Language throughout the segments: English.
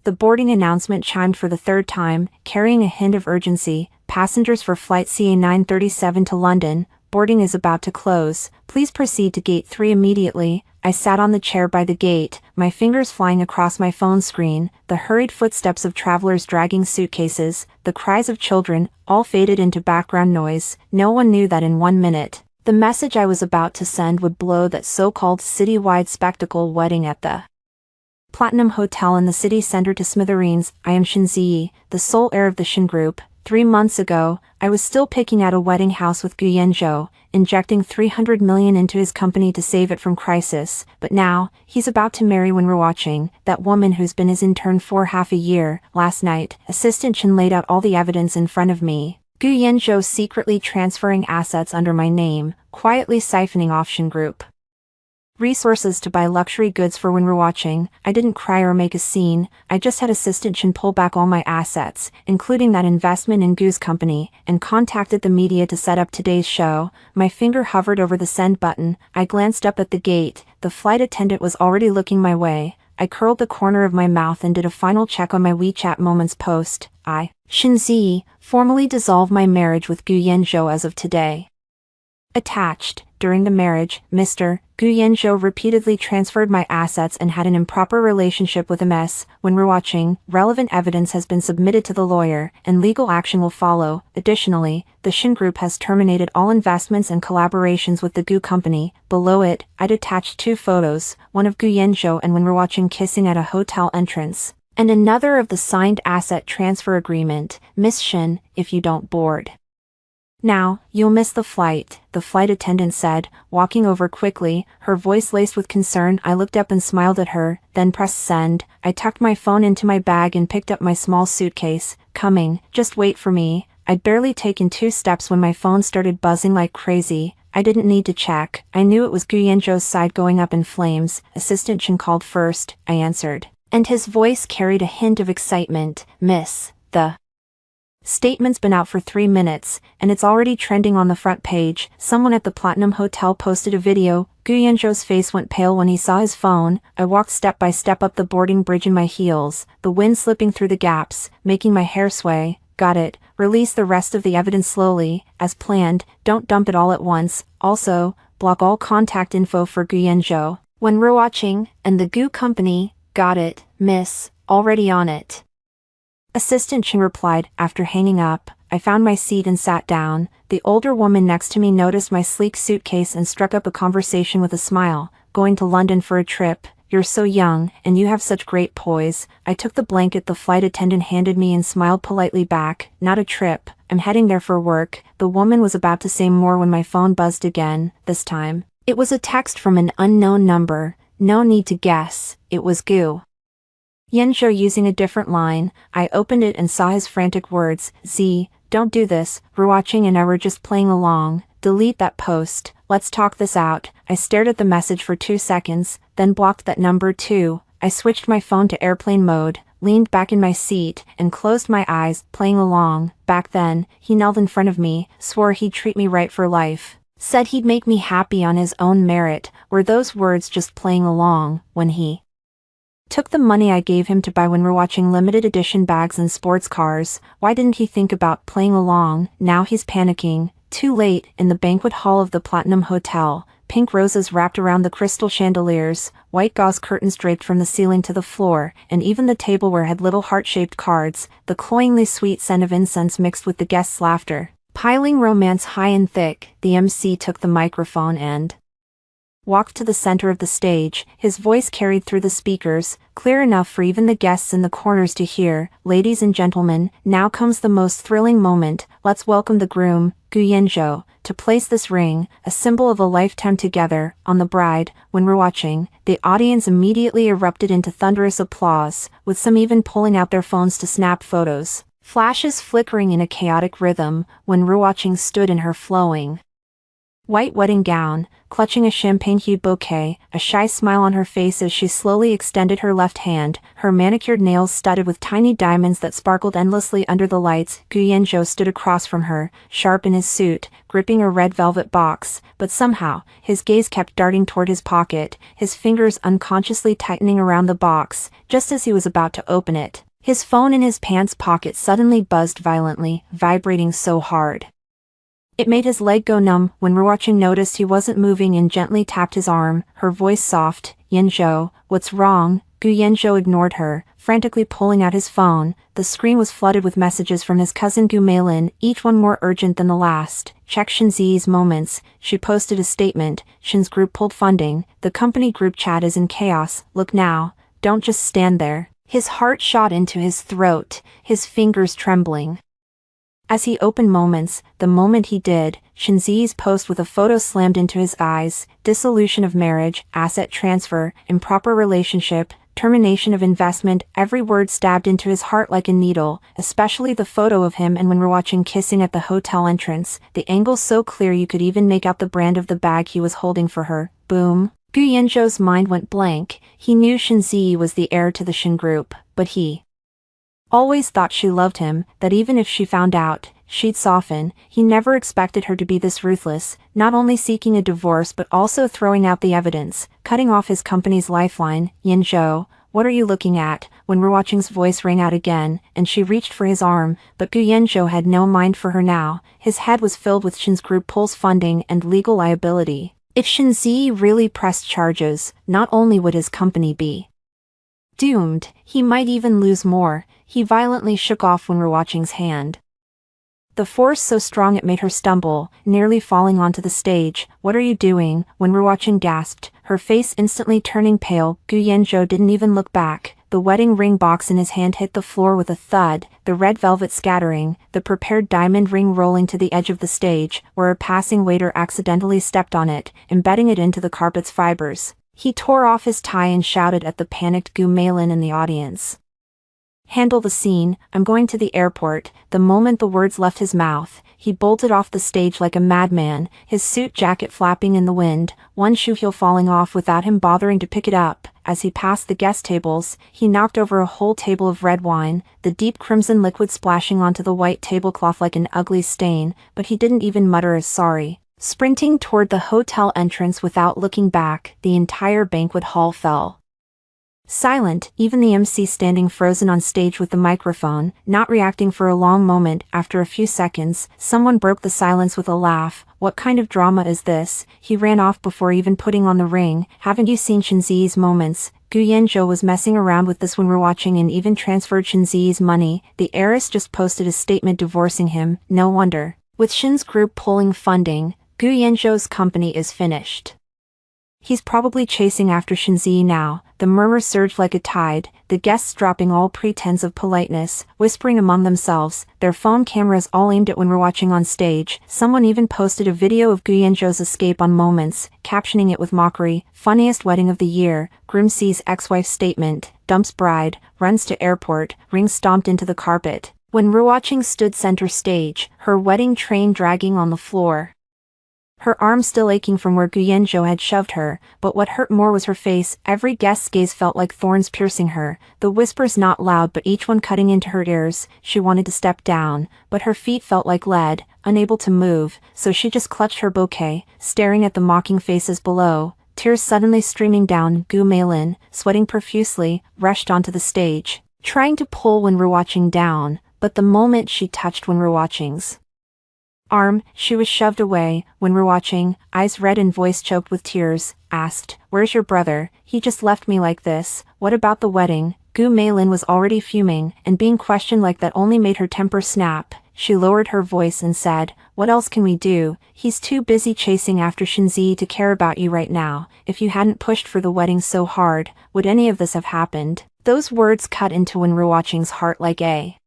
The boarding announcement chimed for the third time, carrying a hint of urgency. Passengers for flight CA937 to London, boarding is about to close. Please proceed to gate 3 immediately. I sat on the chair by the gate, my fingers flying across my phone screen. The hurried footsteps of travelers dragging suitcases, the cries of children, all faded into background noise. No one knew that in 1 minute, the message I was about to send would blow that so-called city-wide spectacle wedding at the Platinum Hotel in the city center to smithereens. I am Shin Ziyi, the sole heir of the Shin Group. 3 months ago, I was still picking out a wedding house with Gu Yanzhou, injecting 300 million into his company to save it from crisis. But now, he's about to marry when we're watching, that woman who's been his intern for half a year. Last night, Assistant Chen laid out all the evidence in front of me. Gu Yanzhou secretly transferring assets under my name, quietly siphoning off Shin Group resources to buy luxury goods for when we're watching. I didn't cry or make a scene, I just had Assistant Chen pull back all my assets, including that investment in Gu's company, and contacted the media to set up today's show. My finger hovered over the send button, I glanced up at the gate, the flight attendant was already looking my way. I curled the corner of my mouth and did a final check on my WeChat Moments post. I, Shin Ziyi, formally dissolve my marriage with Gu Yanzhou as of today. Attached, during the marriage, Mr. Gu Yanzhou repeatedly transferred my assets and had an improper relationship with MS. When we're watching, relevant evidence has been submitted to the lawyer, and legal action will follow. Additionally, the Shin Group has terminated all investments and collaborations with the Gu company. Below it, I'd attached 2 photos, one of Gu Yanzhou and when we're watching kissing at a hotel entrance, and another of the signed asset transfer agreement. Miss Shin, if you don't board now, you'll miss the flight, the flight attendant said, walking over quickly, her voice laced with concern. I looked up and smiled at her, then pressed send. I tucked my phone into my bag and picked up my small suitcase. Coming, just wait for me. I'd barely taken 2 steps when my phone started buzzing like crazy. I didn't need to check, I knew it was Gu Yanzhou's side going up in flames. Assistant Chen called first, I answered, and his voice carried a hint of excitement. Miss, the statement's been out for 3 minutes, and it's already trending on the front page. Someone at the Platinum Hotel posted a video. Gu Yanzhou's face went pale when he saw his phone. I walked step by step up the boarding bridge in my heels, the wind slipping through the gaps, making my hair sway. Got it. Release the rest of the evidence slowly, as planned. Don't dump it all at once. Also, block all contact info for Gu Yanzhou when we're watching, and the Gu company. Got it, miss. Already on it. Assistant Chen replied. After hanging up, I found my seat and sat down. The older woman next to me noticed my sleek suitcase and struck up a conversation with a smile. Going to London for a trip? You're so young, and you have such great poise. I took the blanket the flight attendant handed me and smiled politely back. Not a trip, I'm heading there for work. The woman was about to say more when my phone buzzed again. This time, it was a text from an unknown number. No need to guess, it was Gu Yanzhou using a different line. I opened it and saw his frantic words. Z, don't do this, we're watching and I were just playing along. Delete that post, let's talk this out. I stared at the message for 2 seconds, then blocked that number too. I switched my phone to airplane mode, leaned back in my seat, and closed my eyes, playing along. Back then, he knelt in front of me, swore he'd treat me right for life, said he'd make me happy on his own merit. Were those words just playing along, when he took the money I gave him to buy when we're watching limited edition bags and sports cars? Why didn't he think about playing along? Now he's panicking. Too late. In the banquet hall of the Platinum Hotel, pink roses wrapped around the crystal chandeliers, white gauze curtains draped from the ceiling to the floor, and even the tableware had little heart-shaped cards. The cloyingly sweet scent of incense mixed with the guests' laughter, piling romance high and thick. The MC took the microphone and walked to the center of the stage. His voice carried through the speakers, clear enough for even the guests in the corners to hear. Ladies and gentlemen, now comes the most thrilling moment. Let's welcome the groom, Gu Yanzhou, to place this ring, a symbol of a lifetime together, on the bride. When we're watching, the audience immediately erupted into thunderous applause, with some even pulling out their phones to snap photos. Flashes flickering in a chaotic rhythm. When we're watching stood in her flowing white wedding gown, clutching a champagne-hued bouquet, a shy smile on her face as she slowly extended her left hand, her manicured nails studded with tiny diamonds that sparkled endlessly under the lights. Gu Yanzhou stood across from her, sharp in his suit, gripping a red velvet box, but somehow, his gaze kept darting toward his pocket, his fingers unconsciously tightening around the box, just as he was about to open it. His phone in his pants pocket suddenly buzzed violently, vibrating so hard it made his leg go numb. When Ruoqing noticed he wasn't moving and gently tapped his arm, her voice soft. Yanzhou, what's wrong? Gu Yanzhou ignored her, frantically pulling out his phone. The screen was flooded with messages from his cousin Gu Meilin, each one more urgent than the last. Check Shenzi's moments. She posted a statement. Shen's group pulled funding. The company group chat is in chaos. Look now. Don't just stand there. His heart shot into his throat, his fingers trembling as he opened moments. The moment he did, Shenzi's post with a photo slammed into his eyes. Dissolution of marriage, asset transfer, improper relationship, termination of investment. Every word stabbed into his heart like a needle, especially the photo of him and when Ruoqing kissing at the hotel entrance, the angle so clear you could even make out the brand of the bag he was holding for her. Boom. Gu Yanzhou's mind went blank. He knew Shenzi was the heir to the Shen group, but he always thought she loved him, that even if she found out, she'd soften. He never expected her to be this ruthless, not only seeking a divorce but also throwing out the evidence, cutting off his company's lifeline. Yanzhou, what are you looking at? When Ruoqing's voice rang out again, and she reached for his arm, but Gu Yanzhou had no mind for her now. His head was filled with Shen's group pulls funding and legal liability. If Shenzi really pressed charges, not only would his company be doomed, he might even lose more. He violently shook off when Ruoqing's hand. The force so strong it made her stumble, nearly falling onto the stage. What are you doing? When Ruoqing gasped, her face instantly turning pale. Gu Yanzhou didn't even look back. The wedding ring box in his hand hit the floor with a thud, the red velvet scattering, the prepared diamond ring rolling to the edge of the stage, where a passing waiter accidentally stepped on it, embedding it into the carpet's fibers. He tore off his tie and shouted at the panicked Gu Meilin in the audience. Handle the scene, I'm going to the airport. The moment the words left his mouth, he bolted off the stage like a madman, his suit jacket flapping in the wind, one shoe heel falling off without him bothering to pick it up. As he passed the guest tables, he knocked over a whole table of red wine, the deep crimson liquid splashing onto the white tablecloth like an ugly stain, but he didn't even mutter a sorry. Sprinting toward the hotel entrance without looking back, the entire banquet hall fell silent, even the MC standing frozen on stage with the microphone, not reacting for a long moment. After a few seconds, someone broke the silence with a laugh. What kind of drama is this? He ran off before even putting on the ring. Haven't you seen Shenzi's moments? Gu Yanzhou was messing around with this when Ruoqing and even transferred Shenzi's money. The heiress just posted a statement divorcing him. No wonder. With Shen's group pulling funding, Gu Yanzhou's company is finished. He's probably chasing after Shenzi now. The murmur surged like a tide, the guests dropping all pretense of politeness, whispering among themselves, their phone cameras all aimed at when Ruoqing on stage. Someone even posted a video of Gu Yanzhou's escape on Moments, captioning it with mockery, funniest wedding of the year. Groom sees ex-wife statement, dumps bride, runs to airport, ring stomped into the carpet. When Ruoqing stood center stage, her wedding train dragging on the floor, her arm still aching from where Gu Yanzhou had shoved her, but what hurt more was her face. Every guest's gaze felt like thorns piercing her, the whispers not loud but each one cutting into her ears. She wanted to step down, but her feet felt like lead, unable to move, so she just clutched her bouquet, staring at the mocking faces below. Tears suddenly streaming down. Gu Meilin, sweating profusely, rushed onto the stage, trying to pull when Ruoqing down, but the moment she touched when Ruoqing's arm, she was shoved away. When Ruoqing, eyes red and voice choked with tears, asked, "Where's your brother? He just left me like this. What about the wedding?" Gu Meilin was already fuming, and being questioned like that only made her temper snap. She lowered her voice and said, "What else can we do? He's too busy chasing after Shenzi to care about you right now. If you hadn't pushed for the wedding so hard, would any of this have happened?" Those words cut into when Ruoqing's heart like a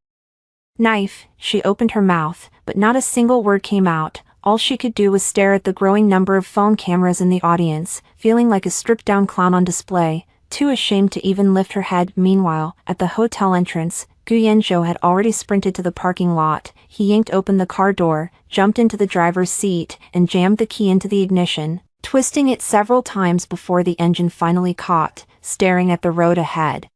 knife. She opened her mouth, but not a single word came out. All she could do was stare at the growing number of phone cameras in the audience, feeling like a stripped-down clown on display, too ashamed to even lift her head. Meanwhile, at the hotel entrance, Gu Yanzhou had already sprinted to the parking lot. He yanked open the car door, jumped into the driver's seat, and jammed the key into the ignition, twisting it several times before the engine finally caught, staring at the road ahead.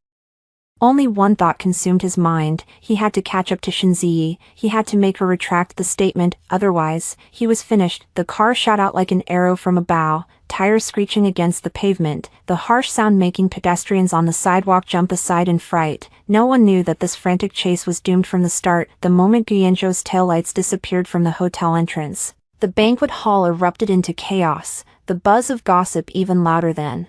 Only one thought consumed his mind. He had to catch up to Shenzi. He had to make her retract the statement, otherwise, he was finished. The car shot out like an arrow from a bow, tires screeching against the pavement, the harsh sound making pedestrians on the sidewalk jump aside in fright. No one knew that this frantic chase was doomed from the start. The moment Gu Yanzhou's taillights disappeared from the hotel entrance, the banquet hall erupted into chaos, the buzz of gossip even louder than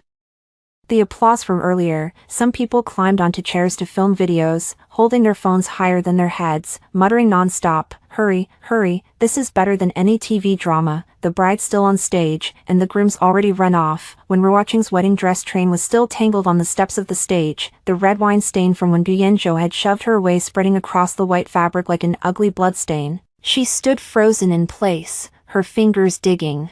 the applause from earlier. Some people climbed onto chairs to film videos, holding their phones higher than their heads, muttering non-stop, "Hurry, hurry, this is better than any TV drama." The bride's still on stage, and the groom's already run off. When Ruoqing's wedding dress train was still tangled on the steps of the stage, the red wine stain from when Gu Yanzhou had shoved her away spreading across the white fabric like an ugly bloodstain. She stood frozen in place, her fingers digging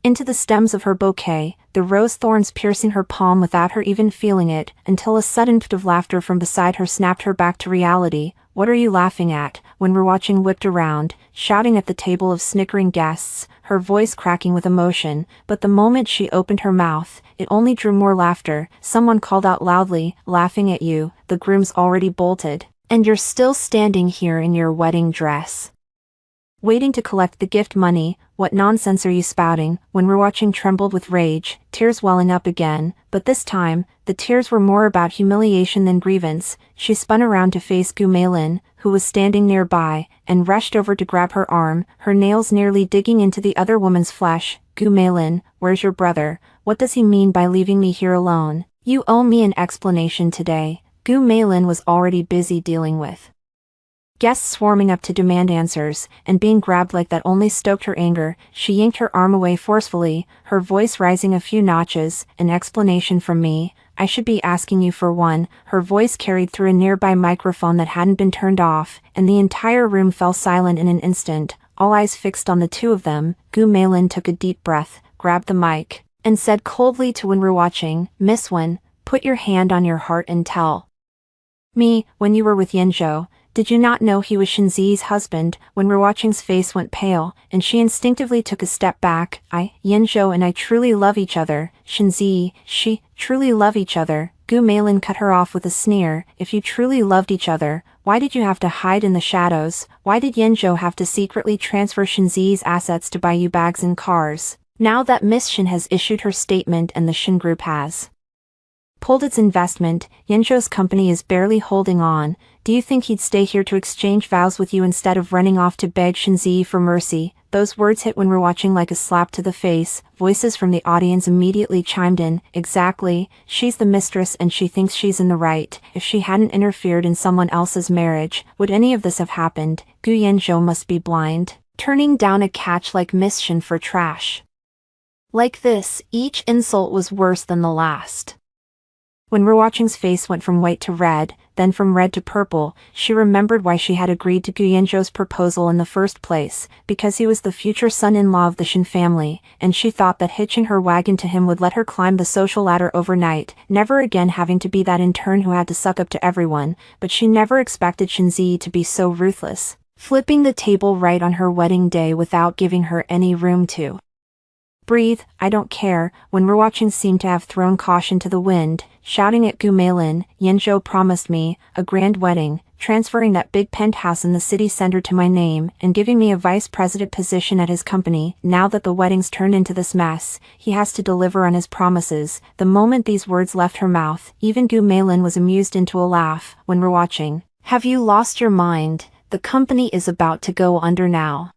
into the stems of her bouquet, the rose thorns piercing her palm without her even feeling it, until a sudden fit of laughter from beside her snapped her back to reality. "What are you laughing at?" When Ruoqing whipped around, shouting at the table of snickering guests, her voice cracking with emotion, but the moment she opened her mouth, it only drew more laughter. Someone called out loudly, "Laughing at you, the groom's already bolted, and you're still standing here in your wedding dress, waiting to collect the gift money. What nonsense are you spouting?" When Ruoqing trembled with rage, tears welling up again, but this time, the tears were more about humiliation than grievance. She spun around to face Gu Meilin, who was standing nearby, and rushed over to grab her arm, her nails nearly digging into the other woman's flesh. "Gu Meilin, where's your brother? What does he mean by leaving me here alone? You owe me an explanation today." Gu Meilin was already busy dealing with guests swarming up to demand answers, and being grabbed like that only stoked her anger. She yanked her arm away forcefully, her voice rising a few notches. "An explanation from me? I should be asking you for one." Her voice carried through a nearby microphone that hadn't been turned off, and the entire room fell silent in an instant, all eyes fixed on the two of them. Gu Meilin took a deep breath, grabbed the mic, and said coldly to Wen Ruoqing, "Miss Wen, put your hand on your heart and tell me, when you were with Yanzhou, did you not know he was Shenzi's husband?" When Ruoqing's face went pale, and she instinctively took a step back. Yanzhou and I truly love each other. Shenzi, she, truly love each other." Gu Meilin cut her off with a sneer. "If you truly loved each other, why did you have to hide in the shadows? Why did Yanzhou have to secretly transfer Shenzi's assets to buy you bags and cars? Now that Miss Shen has issued her statement and the Shen Group has pulled its investment, Yanzhou's company is barely holding on. Do you think he'd stay here to exchange vows with you instead of running off to beg Shenzi for mercy?" Those words hit Wen Ruoqing like a slap to the face. Voices from the audience immediately chimed in. "Exactly, she's the mistress and she thinks she's in the right. If she hadn't interfered in someone else's marriage, would any of this have happened? Gu Yanzhou must be blind, turning down a catch like Miss Shen for trash like this." Each insult was worse than the last. When Ruoqing's face went from white to red, then from red to purple, she remembered why she had agreed to Gu Yanzhou's proposal in the first place, because he was the future son-in-law of the Shen family, and she thought that hitching her wagon to him would let her climb the social ladder overnight, never again having to be that intern who had to suck up to everyone. But she never expected Shenzi to be so ruthless, flipping the table right on her wedding day without giving her any room to breathe. "I don't care." When Ruoqing seemed to have thrown caution to the wind, shouting at Gu Meilin, "Yanzhou promised me a grand wedding, transferring that big penthouse in the city center to my name, and giving me a vice president position at his company. Now that the wedding's turned into this mess, he has to deliver on his promises." The moment these words left her mouth, even Gu Meilin was amused into a laugh. When Ruoqing, "Have you lost your mind? The company is about to go under now,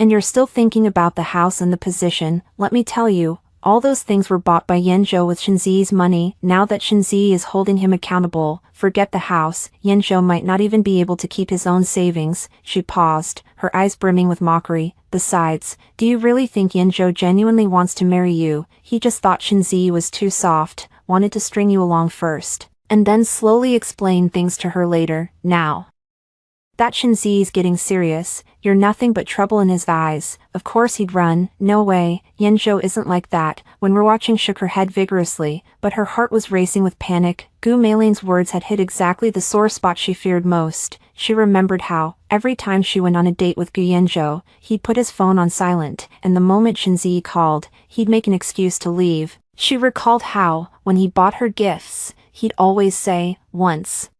and you're still thinking about the house and the position. Let me tell you, all those things were bought by Yanzhou with Shenzi's money. Now that Shenzi is holding him accountable, forget the house. Yanzhou might not even be able to keep his own savings." She paused, her eyes brimming with mockery. "Besides, do you really think Yanzhou genuinely wants to marry you? He just thought Shenzi was too soft, wanted to string you along first, and then slowly explain things to her later. Now that Shenzi's getting serious, You're nothing but trouble in his eyes. Of course he'd run. No way, Yinzhou isn't like that. When we're watching shook her head vigorously, but her heart was racing with panic. Gu Meiling's words had hit exactly the sore spot she feared most. She remembered how, every time she went on a date with Gu Yinzhou, he'd put his phone on silent, and the moment Shinzi called, he'd make an excuse to leave. She recalled how, when he bought her gifts, he'd always say, once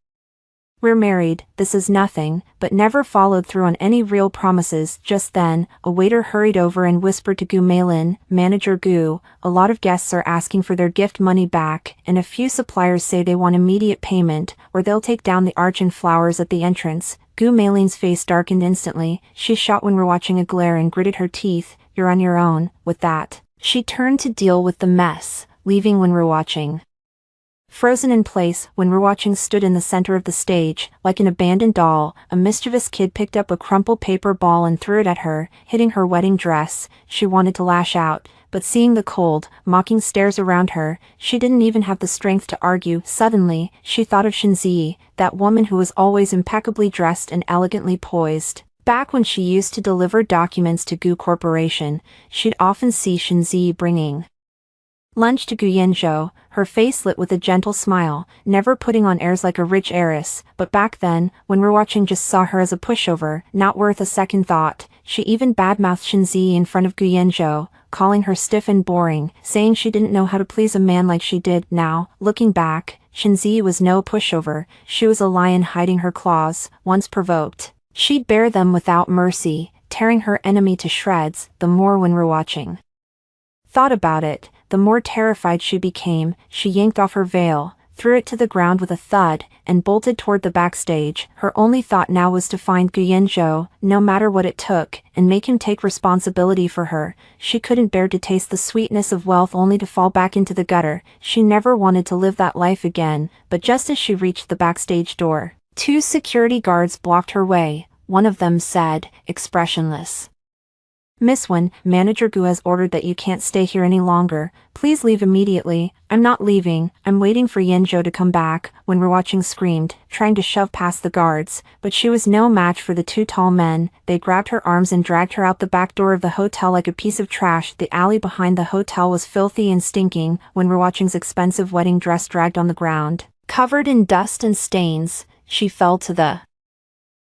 we're married, this is nothing, but never followed through on any real promises. Just then, a waiter hurried over and whispered to Gu Meilin, "Manager Gu, a lot of guests are asking for their gift money back, and a few suppliers say they want immediate payment, or they'll take down the arch and flowers at the entrance." Gu Meilin's face darkened instantly. She shot when we're watching a glare and gritted her teeth. "You're on your own." With that, she turned to deal with the mess, leaving when we're watching. Frozen in place, when we're watching stood in the center of the stage, like an abandoned doll. A mischievous kid picked up a crumpled paper ball and threw it at her, hitting her wedding dress. She wanted to lash out, but seeing the cold, mocking stares around her, she didn't even have the strength to argue. Suddenly, she thought of Shinzi, that woman who was always impeccably dressed and elegantly poised. Back when she used to deliver documents to Gu Corporation, she'd often see Shinzi bringing lunch to Gu Yinzhou, her face lit with a gentle smile, never putting on airs like a rich heiress. But back then, when we're watching, just saw her as a pushover, not worth a second thought. She even badmouthed Shinzi in front of Gu Yinzhou, calling her stiff and boring, saying she didn't know how to please a man like she did. Now, looking back, Shinzi was no pushover. She was a lion hiding her claws. Once provoked, she'd bare them without mercy, tearing her enemy to shreds. The more when we're watching thought about it, the more terrified she became. She yanked off her veil, threw it to the ground with a thud, and bolted toward the backstage. Her only thought now was to find Gu Yinzhou, no matter what it took, and make him take responsibility for her. She couldn't bear to taste the sweetness of wealth only to fall back into the gutter. She never wanted to live that life again. But just as she reached the backstage door, two security guards blocked her way. One of them said, expressionless, "Miss Wen, Manager Gu has ordered that you can't stay here any longer. Please leave immediately." "I'm not leaving, I'm waiting for Yinzhou to come back," when we're watching screamed, trying to shove past the guards. But she was no match for the two tall men. They grabbed her arms and dragged her out the back door of the hotel like a piece of trash. The alley behind the hotel was filthy and stinking. When we're watching's expensive wedding dress dragged on the ground, covered in dust and stains, she fell to the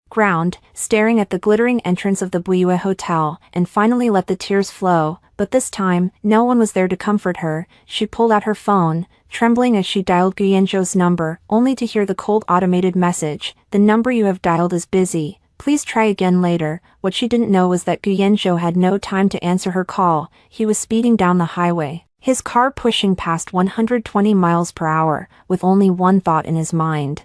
ground, staring at the glittering entrance of the Buyue Hotel, and finally let the tears flow. But this time, no one was there to comfort her. She pulled out her phone, trembling as she dialed Gu Yinzhou's number, only to hear the cold automated message, "The number you have dialed is busy. Please try again later." What she didn't know was that Gu Yinzhou had no time to answer her call. He was speeding down the highway, his car pushing past 120 miles per hour, with only one thought in his mind: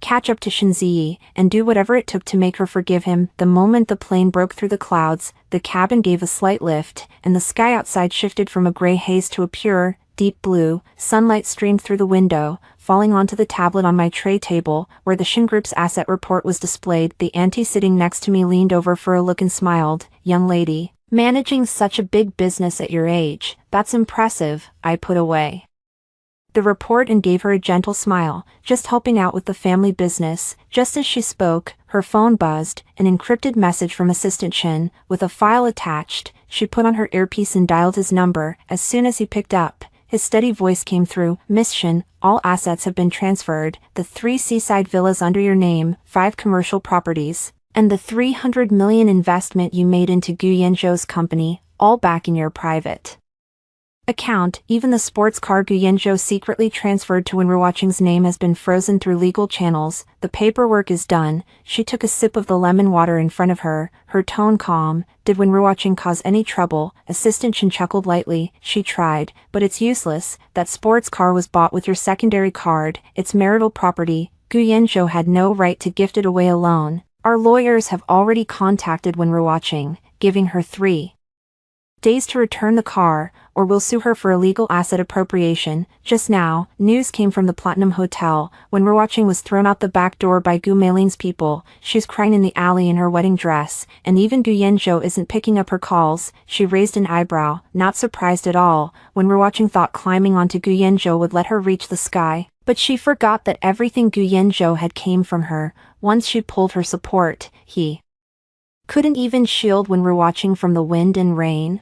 catch up to Shinzi, and do whatever it took to make her forgive him. The moment the plane broke through the clouds, the cabin gave a slight lift, and the sky outside shifted from a gray haze to a pure, deep blue. Sunlight streamed through the window, falling onto the tablet on my tray table, where the Shin Group's asset report was displayed. The auntie sitting next to me leaned over for a look and smiled. "Young lady, managing such a big business at your age, that's impressive." I put away the report and gave her a gentle smile, "Just helping out with the family business." Just as she spoke, her phone buzzed, an encrypted message from Assistant Shin, with a file attached. She put on her earpiece and dialed his number. As soon as he picked up, his steady voice came through. "Miss Shin, all assets have been transferred, the 3 seaside villas under your name, 5 commercial properties, and the 300 million investment you made into Gu Yinzhou's company, all back in your private account. Even the sports car Gu Yinzhou secretly transferred to When We're Watching's name has been frozen through legal channels. The paperwork is done." She took a sip of the lemon water in front of her, her tone calm. "Did When We're Watching cause any trouble?" Assistant Shin chuckled lightly. "She tried, but it's useless. That sports car was bought with your secondary card. It's marital property. Gu Yinzhou had no right to gift it away alone. Our lawyers have already contacted When We're Watching, giving her 3 days to return the car, or we'll sue her for illegal asset appropriation." Just now, news came from the Platinum Hotel. When We're Watching was thrown out the back door by Gu Meiling's people. She's crying in the alley in her wedding dress, and even Gu Yinzhou isn't picking up her calls. She raised an eyebrow, not surprised at all. When We're Watching thought climbing onto Gu Yinzhou would let her reach the sky, but she forgot that everything Gu Yinzhou had came from her. Once she pulled her support, he Couldn't even shield when we're watching from the wind and rain.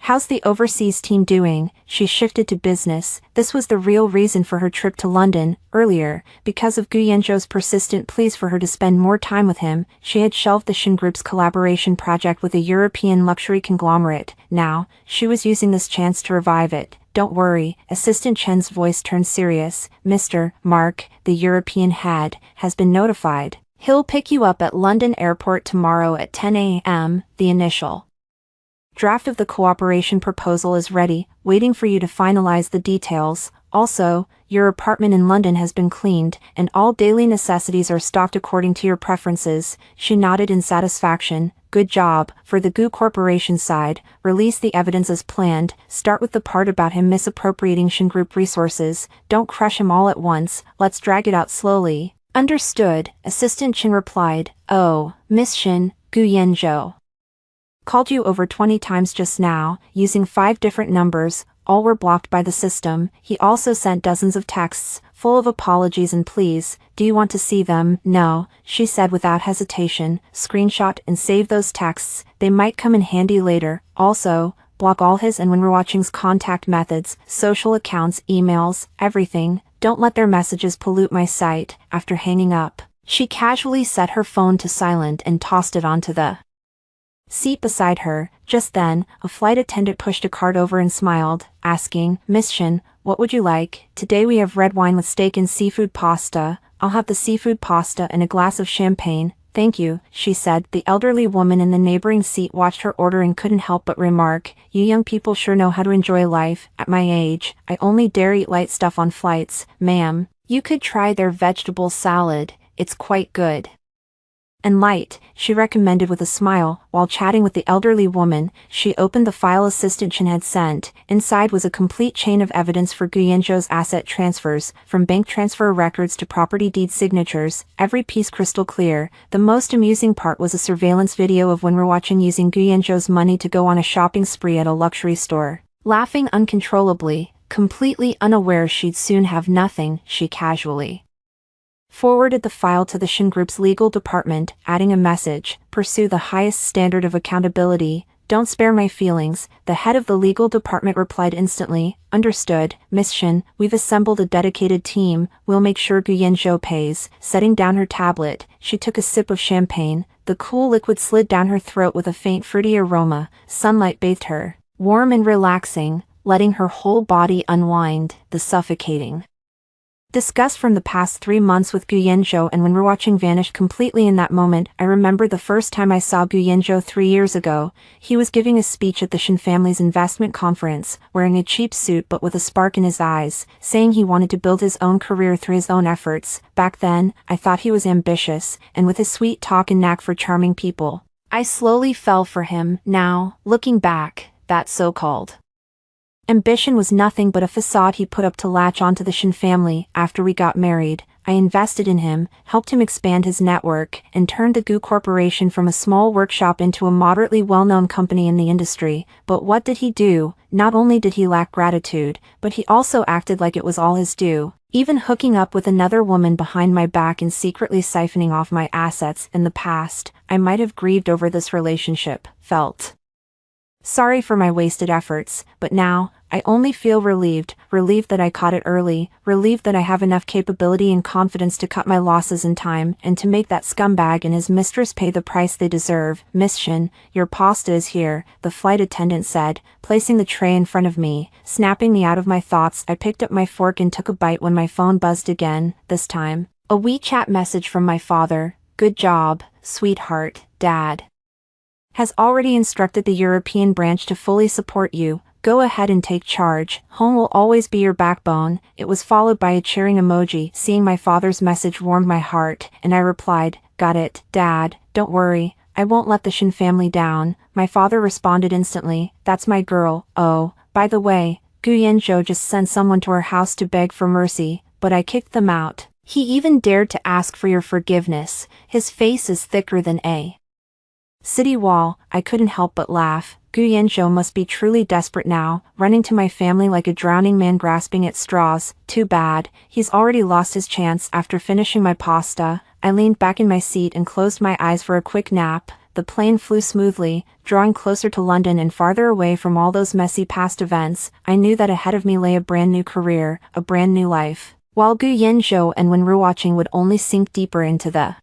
How's the overseas team doing? She shifted to business. This was the real reason for her trip to London. Earlier, because of Gu Yanzhou's persistent pleas for her to spend more time with him, she had shelved the Shin Group's collaboration project with a European luxury conglomerate. Now, she was using this chance to revive it. Don't worry, Assistant Chen's voice turned serious. Mr. Mark, the European head, has been notified. He'll pick you up at London Airport tomorrow at 10 a.m., the initial draft of the cooperation proposal is ready, waiting for you to finalize the details. Also, your apartment in London has been cleaned, and all daily necessities are stocked according to your preferences. She nodded in satisfaction. Good job. For the Gu Corporation side, release the evidence as planned. Start with the part about him misappropriating Shin Group resources. Don't crush him all at once, let's drag it out slowly. Understood, Assistant Chen replied. Oh, Miss Shin, Gu Yanzhou called you over 20 times just now, using 5 different numbers. All were blocked by the system. He also sent dozens of texts, full of apologies and pleas. Do you want to see them? No, she said without hesitation. Screenshot and save those texts, they might come in handy later. Also, block all his and when we're watching's contact methods, social accounts, emails, everything. Don't let their messages pollute my site. After hanging up, she casually set her phone to silent and tossed it onto the seat beside her. Just then, a flight attendant pushed a cart over and smiled, asking, Miss Shin, what would you like? Today we have red wine with steak and seafood pasta. I'll have the seafood pasta and a glass of champagne. Thank you, she said. The elderly woman in the neighboring seat watched her order and couldn't help but remark, you young people sure know how to enjoy life. At my age, I only dare eat light stuff on flights. Ma'am, you could try their vegetable salad, it's quite good and light, she recommended with a smile. While chatting with the elderly woman, she opened the file Assistant Chen had sent. Inside was a complete chain of evidence for Gu Yanzhou's asset transfers, from bank transfer records to property deed signatures, every piece crystal clear. The most amusing part was a surveillance video of when we're watching using Gu Yanzhou's money to go on a shopping spree at a luxury store. Laughing uncontrollably, completely unaware she'd soon have nothing, she casually forwarded the file to the Shin Group's legal department, adding a message, pursue the highest standard of accountability, don't spare my feelings. The head of the legal department replied instantly, understood, Miss Shin, we've assembled a dedicated team, we'll make sure Gu Yanzhou pays. Setting down her tablet, she took a sip of champagne, the cool liquid slid down her throat with a faint fruity aroma. Sunlight bathed her, warm and relaxing, letting her whole body unwind. The suffocating disgust from the past 3 months with Gu Yanzhou and when we're watching vanished completely in that moment. I remember the first time I saw Gu Yanzhou 3 years ago. He was giving a speech at the Shin family's investment conference, wearing a cheap suit but with a spark in his eyes, saying he wanted to build his own career through his own efforts. Back then, I thought he was ambitious, and with his sweet talk and knack for charming people, I slowly fell for him. Now, looking back, that so-called ambition was nothing but a facade he put up to latch onto the Shin family. After we got married, I invested in him, helped him expand his network, and turned the Gu Corporation from a small workshop into a moderately well-known company in the industry. But what did he do? Not only did he lack gratitude, but he also acted like it was all his due, even hooking up with another woman behind my back and secretly siphoning off my assets. In the past, I might have grieved over this relationship, felt sorry for my wasted efforts, but now, I only feel relieved that I caught it early, relieved that I have enough capability and confidence to cut my losses in time, and to make that scumbag and his mistress pay the price they deserve. Miss Shin, your pasta is here, the flight attendant said, placing the tray in front of me. Snapping me out of my thoughts, I picked up my fork and took a bite when my phone buzzed again, this time a WeChat message from my father. Good job, sweetheart, Dad has already instructed the European branch to fully support you. Go ahead and take charge. Home will always be your backbone. It was followed by a cheering emoji. Seeing my father's message warmed my heart, and I replied, got it, Dad, don't worry, I won't let the Shin family down. My father responded instantly, that's my girl. Oh, by the way, Gu Yanzhou just sent someone to our house to beg for mercy, but I kicked them out. He even dared to ask for your forgiveness. His face is thicker than a city wall. I couldn't help but laugh. Gu Yanzhou must be truly desperate now, running to my family like a drowning man grasping at straws. Too bad, he's already lost his chance. After finishing my pasta, I leaned back in my seat and closed my eyes for a quick nap. the plane flew smoothly, drawing closer to London and farther away from all those messy past events. I knew that ahead of me lay a brand new career, a brand new life. While Gu Yanzhou and Wenru watching would only sink deeper into the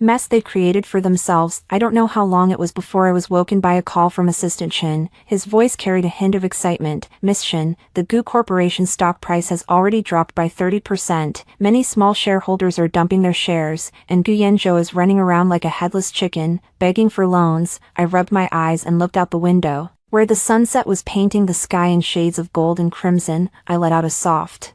mess they created for themselves. I don't know how long it was before I was woken by a call from Assistant Shin. His voice carried a hint of excitement. Miss Shin, the Gu Corporation stock price has already dropped by 30%. Many small shareholders are dumping their shares, and Gu Yanzhou is running around like a headless chicken, begging for loans. I rubbed my eyes and looked out the window. Where the sunset was painting the sky in shades of gold and crimson, I let out a soft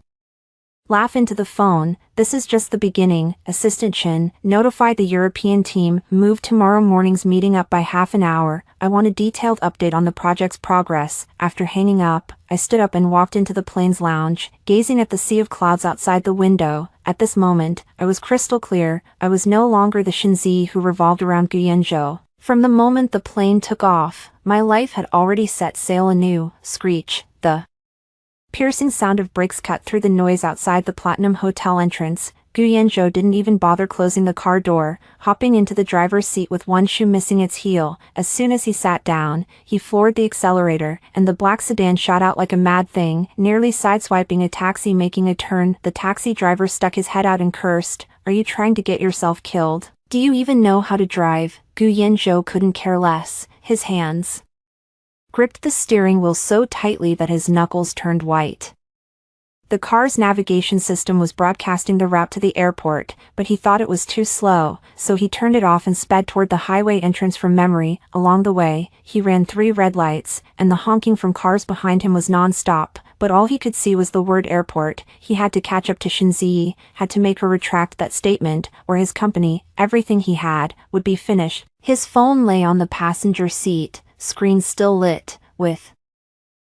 laugh into the phone. This is just the beginning. Assistant Chin notified the European team, moved tomorrow morning's meeting up by half an hour. I want a detailed update on the project's progress. After hanging up, I stood up and walked into the plane's lounge, gazing at the sea of clouds outside the window. At this moment, I was crystal clear. I was no longer the Shinzi who revolved around Guyanzhou. From the moment the plane took off, my life had already set sail anew. Screech, the piercing sound of brakes cut through the noise outside the Platinum Hotel entrance. Gu Yanzhou didn't even bother closing the car door, hopping into the driver's seat with one shoe missing its heel. As soon as he sat down, he floored the accelerator, and the black sedan shot out like a mad thing, nearly sideswiping a taxi making a turn. The taxi driver stuck his head out and cursed, "Are you trying to get yourself killed? Do you even know how to drive?" Gu Yanzhou couldn't care less. His hands gripped the steering wheel so tightly that his knuckles turned white. The car's navigation system was broadcasting the route to the airport, but he thought it was too slow, so he turned it off and sped toward the highway entrance from memory. Along the way, he ran 3 red lights, and the honking from cars behind him was non-stop, but all he could see was the word airport. He had to catch up to Shinzi, had to make her retract that statement, or his company, everything he had, would be finished. His phone lay on the passenger seat, screen still lit, with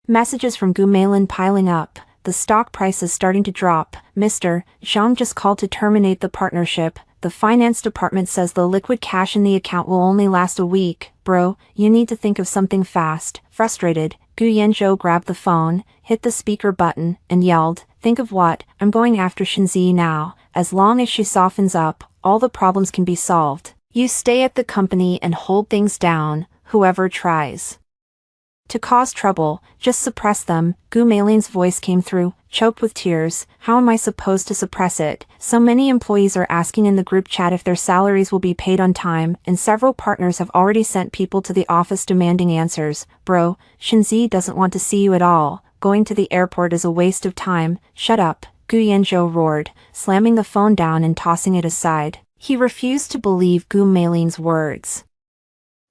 messages from Gu Meilin piling up. "The stock price is starting to drop. Mr. Zhang just called to terminate the partnership. The finance department says the liquid cash in the account will only last a week. Bro, you need to think of something fast." Frustrated, Gu Yanzhou grabbed the phone, hit the speaker button, and yelled, "Think of what? I'm going after Shinzi now. As long as she softens up, all the problems can be solved. You stay at the company and hold things down. Whoever tries to cause trouble, just suppress them." Gu Meilin's voice came through, choked with tears. "How am I supposed to suppress it? So many employees are asking in the group chat if their salaries will be paid on time, and several partners have already sent people to the office demanding answers. Bro, Shinzi doesn't want to see you at all. Going to the airport is a waste of time." "Shut up," Gu Yanzhou roared, slamming the phone down and tossing it aside. He refused to believe Gu Meilin's words.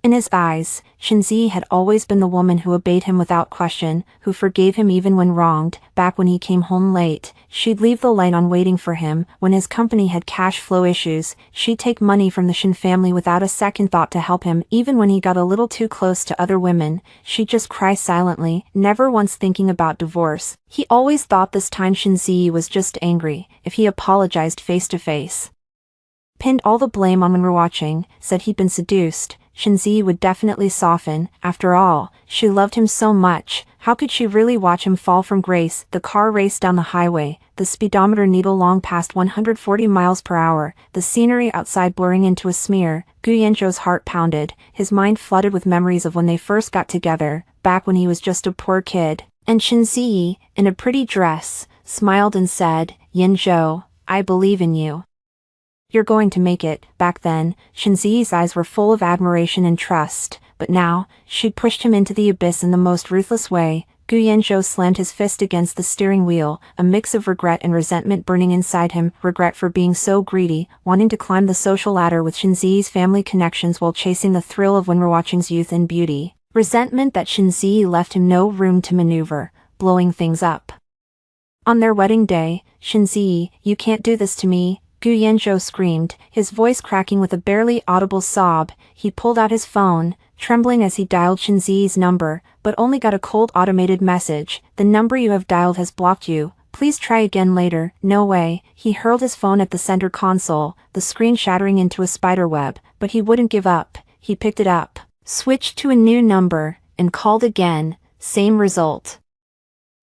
In his eyes, Shinzi had always been the woman who obeyed him without question, who forgave him even when wronged. Back when he came home late, she'd leave the light on waiting for him. When his company had cash flow issues, she'd take money from the Shin family without a second thought to help him. Even when he got a little too close to other women, she'd just cry silently, never once thinking about divorce. He always thought this time Shinzi was just angry, if he apologized face to face. Pinned all the blame on when we're watching, said he'd been seduced. Shinzi would definitely soften. After all, she loved him so much. How could she really watch him fall from grace? The car raced down the highway, the speedometer needle long past 140 miles per hour, the scenery outside blurring into a smear. Gu Yanzhou's heart pounded, his mind flooded with memories of when they first got together, back when he was just a poor kid. And Shinzi, in a pretty dress, smiled and said, "Yanzhou, I believe in you. You're going to make it." Back then, Shinzi's eyes were full of admiration and trust, but now, she'd pushed him into the abyss in the most ruthless way. Gu Yanzhou slammed his fist against the steering wheel, a mix of regret and resentment burning inside him. Regret for being so greedy, wanting to climb the social ladder with Shinzi's family connections while chasing the thrill of Wenruwatching's youth and beauty. Resentment that Shinzi left him no room to maneuver, blowing things up. On their wedding day, "Shinzi, you can't do this to me," Gu Yanzhou screamed, his voice cracking with a barely audible sob. He pulled out his phone, trembling as he dialed Shinzi's number, but only got a cold automated message. "The number you have dialed has blocked you. Please try again later." "No way." He hurled his phone at the center console, the screen shattering into a spiderweb, but he wouldn't give up. He picked it up, switched to a new number, and called again. Same result.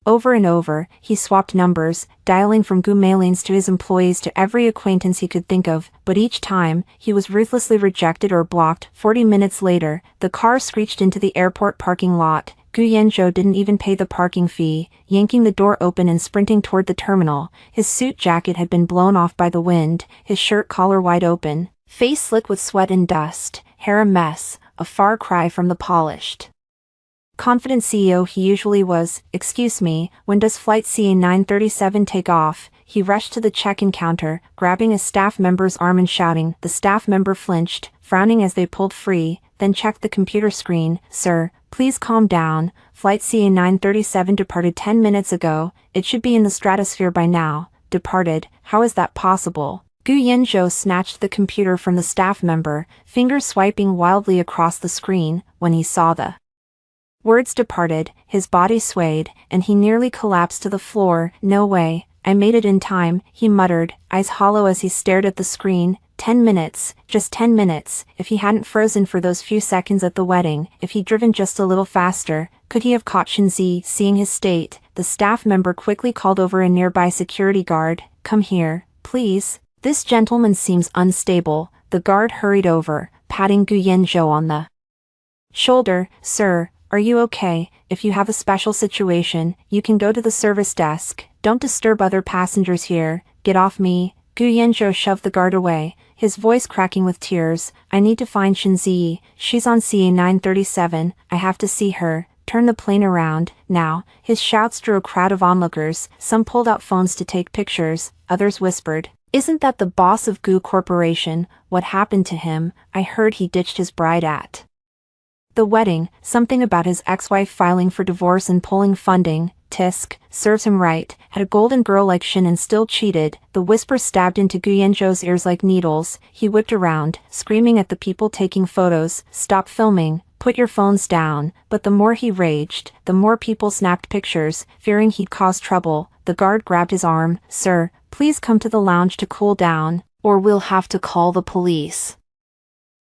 Over and over, he swapped numbers, dialing from Gu mailings to his employees to every acquaintance he could think of, but each time, he was ruthlessly rejected or blocked. 40 minutes later, the car screeched into the airport parking lot. Gu Yanzhou didn't even pay the parking fee, yanking the door open and sprinting toward the terminal. His suit jacket had been blown off by the wind, his shirt collar wide open, face slick with sweat and dust, hair a mess, a far cry from the polished, confident CEO he usually was. "Excuse me, when does flight CA937 take off?" He rushed to the check-in counter, grabbing a staff member's arm and shouting. The staff member flinched, frowning as they pulled free, then checked the computer screen. "Sir, please calm down. Flight CA937 departed 10 minutes ago. It should be in the stratosphere by now." "Departed? How is that possible?" Gu Yanzhou snatched the computer from the staff member, fingers swiping wildly across the screen. When he saw the words "departed," his body swayed, and he nearly collapsed to the floor. "No way, I made it in time," he muttered, eyes hollow as he stared at the screen. 10 minutes, just 10 minutes. If he hadn't frozen for those few seconds at the wedding, if he'd driven just a little faster, could he have caught Shinzi? Seeing his state, the staff member quickly called over a nearby security guard. "Come here, please. This gentleman seems unstable." The guard hurried over, patting Gu Yanzhou on the shoulder. "Sir, are you okay? If you have a special situation, you can go to the service desk. Don't disturb other passengers here. Get off me." Gu Yanzhou shoved the guard away, his voice cracking with tears. "I need to find Shinzi. She's on CA937. I have to see her. Turn the plane around, now." His shouts drew a crowd of onlookers. Some pulled out phones to take pictures, others whispered, "Isn't that the boss of Gu Corporation? What happened to him? I heard he ditched his bride at the wedding. Something about his ex-wife filing for divorce and pulling funding. Tisk, serves him right. Had a golden girl like Shin and still cheated." The whisper stabbed into Gu Yanzhou's ears like needles. He whipped around, screaming at the people taking photos, "Stop filming, put your phones down." But the more he raged, the more people snapped pictures, fearing he'd cause trouble. The guard grabbed his arm. "Sir, please come to the lounge to cool down, or we'll have to call the police."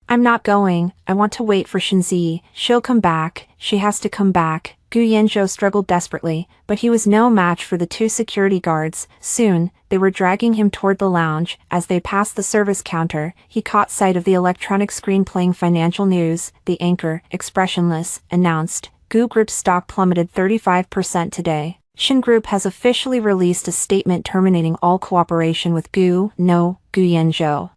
"I'm not going. I want to wait for Shinzi. She'll come back. She has to come back." Gu Yanzhou struggled desperately, but he was no match for the two security guards. Soon, they were dragging him toward the lounge. As they passed the service counter, he caught sight of the electronic screen playing financial news. The anchor, expressionless, announced, "Gu Group's stock plummeted 35% today. Shin Group has officially released a statement terminating all cooperation with Gu." "No," Gu Yanzhou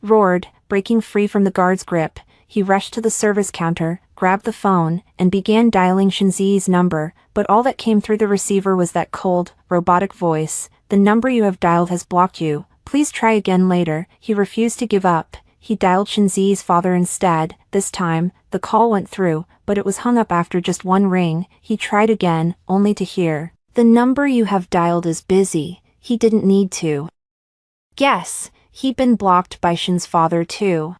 roared, breaking free from the guard's grip. He rushed to the service counter, grabbed the phone, and began dialing Shinzi's number, but all that came through the receiver was that cold, robotic voice. "The number you have dialed has blocked you. Please try again later." He refused to give up. He dialed Shinzi's father instead. This time, the call went through, but it was hung up after just one ring. He tried again, only to hear, "The number you have dialed is busy." He didn't need to guess. He'd been blocked by Shin's father too.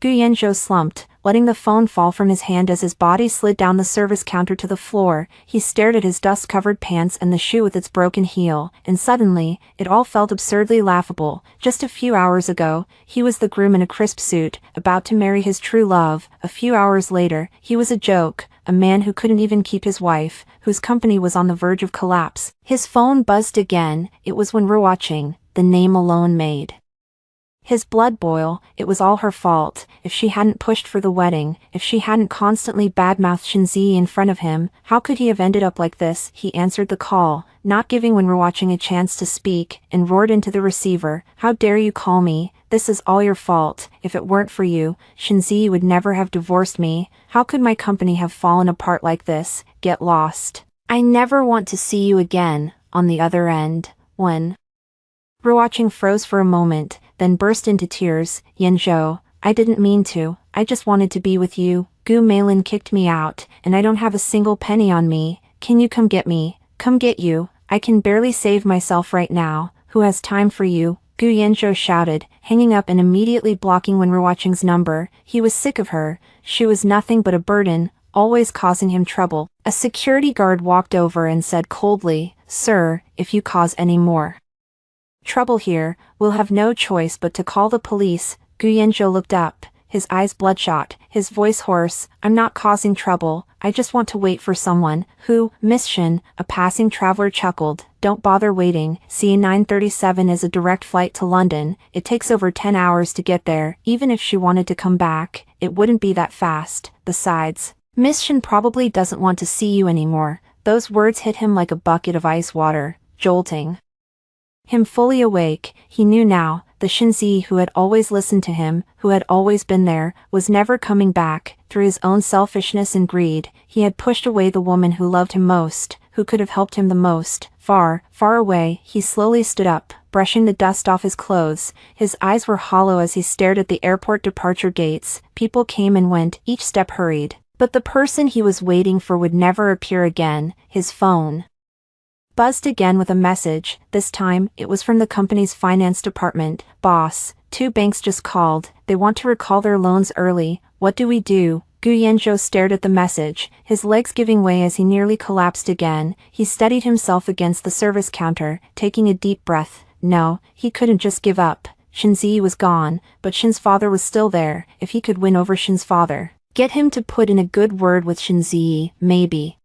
Gu Yanzhou slumped, letting the phone fall from his hand as his body slid down the service counter to the floor. He stared at his dust-covered pants and the shoe with its broken heel, and suddenly, it all felt absurdly laughable. Just a few hours ago, he was the groom in a crisp suit, about to marry his true love. A few hours later, he was a joke, a man who couldn't even keep his wife, whose company was on the verge of collapse. His phone buzzed again. It was when rewatching. The name alone made his blood boil. It was all her fault. If she hadn't pushed for the wedding, if she hadn't constantly badmouthed Shinzi in front of him, how could he have ended up like this? He answered the call, not giving Wen Ruoqing a chance to speak, and roared into the receiver, "How dare you call me? This is all your fault. If it weren't for you, Shinzi would never have divorced me. How could my company have fallen apart like this? Get lost. I never want to see you again." On the other end, Wen Ruoqing froze for a moment, then burst into tears. "Yanzhou, I didn't mean to. I just wanted to be with you. Gu Mailin kicked me out, and I don't have a single penny on me. Can you come get me? Come get you. I can barely save myself right now. Who has time for you?" Gu Yanzhou shouted, hanging up and immediately blocking Wen Ruoqing's number. He was sick of her. She was nothing but a burden, always causing him trouble. A security guard walked over and said coldly, "Sir, if you cause any more trouble here, we'll have no choice but to call the police." Gu Yanzhou looked up, his eyes bloodshot, his voice hoarse. "I'm not causing trouble, I just want to wait for someone." "Who, Miss Shin?" A passing traveler chuckled. "Don't bother waiting. CA937 is a direct flight to London. It takes over 10 hours to get there. Even if she wanted to come back, it wouldn't be that fast. Besides, Miss Shin probably doesn't want to see you anymore." Those words hit him like a bucket of ice water, jolting him fully awake. He knew now, the Shinzi who had always listened to him, who had always been there, was never coming back. Through his own selfishness and greed, he had pushed away the woman who loved him most, who could have helped him the most. Far, far away, he slowly stood up, brushing the dust off his clothes. His eyes were hollow as he stared at the airport departure gates. People came and went, each step hurried. But the person he was waiting for would never appear again. His phone buzzed again with a message. This time, it was from the company's finance department. "Boss, 2 banks just called. They want to recall their loans early. What do we do?" Gu Yanzhou stared at the message, his legs giving way as he nearly collapsed again. He steadied himself against the service counter, taking a deep breath. No, he couldn't just give up. Shinzi was gone, but Shin's father was still there. If he could win over Shin's father, get him to put in a good word with Shinzi, maybe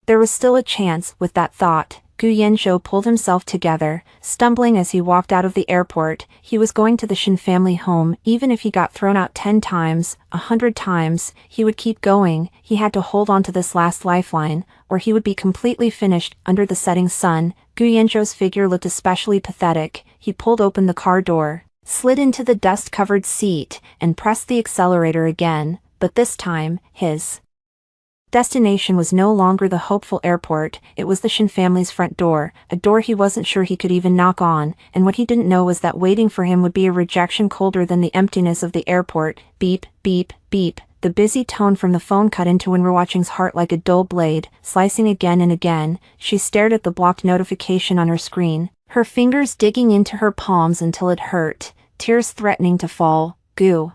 there was still a chance. With that thought, Gu Yanzhou pulled himself together, stumbling as he walked out of the airport. He was going to the Shin family home. Even if he got thrown out 10 times, 100 times, he would keep going. He had to hold on to this last lifeline, or he would be completely finished. Under the setting sun, Gu Yanzhou's figure looked especially pathetic. He pulled open the car door, slid into the dust-covered seat, and pressed the accelerator again. But this time, his destination was no longer the hopeful airport. It was the Shin family's front door, a door he wasn't sure he could even knock on, and what he didn't know was that waiting for him would be a rejection colder than the emptiness of the airport. Beep, beep, beep. The busy tone from the phone cut into Wenruoqing's heart like a dull blade, slicing again and again. She stared at the blocked notification on her screen, her fingers digging into her palms until it hurt, tears threatening to fall. Gu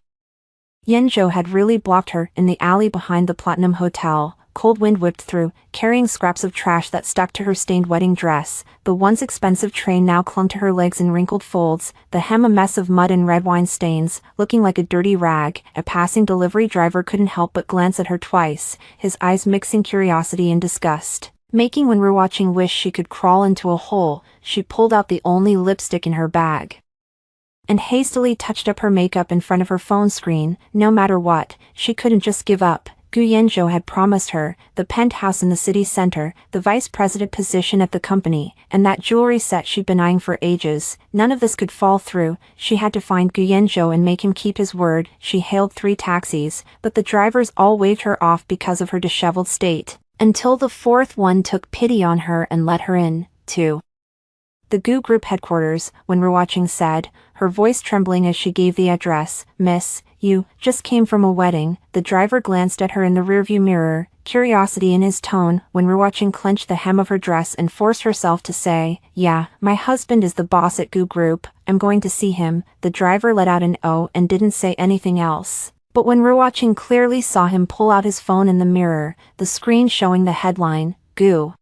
Yanzhou had really blocked her. In the alley behind the Platinum Hotel, cold wind whipped through, carrying scraps of trash that stuck to her stained wedding dress. The once expensive train now clung to her legs in wrinkled folds, the hem a mess of mud and red wine stains, looking like a dirty rag. A passing delivery driver couldn't help but glance at her twice, his eyes mixing curiosity and disgust, making Wenruoqing wish she could crawl into a hole. She pulled out the only lipstick in her bag and hastily touched up her makeup in front of her phone screen. No matter what, she couldn't just give up. Gu Yanzhou had promised her the penthouse in the city center, the vice president position at the company, and that jewelry set she'd been eyeing for ages. None of this could fall through. She had to find Gu Yanzhou and make him keep his word. She hailed 3 taxis, but the drivers all waved her off because of her disheveled state, until the 4th one took pity on her and let her in, too. The Gu Group headquarters, Wenruoqing said, her voice trembling as she gave the address. "Miss, you just came from a wedding." The driver glanced at her in the rearview mirror, curiosity in his tone. Wenruoqing clenched the hem of her dress and forced herself to say, "Yeah, my husband is the boss at Gu Group. I'm going to see him." The driver let out an "oh" and didn't say anything else. But Wenruoqing clearly saw him pull out his phone in the mirror, the screen showing the headline, "Gu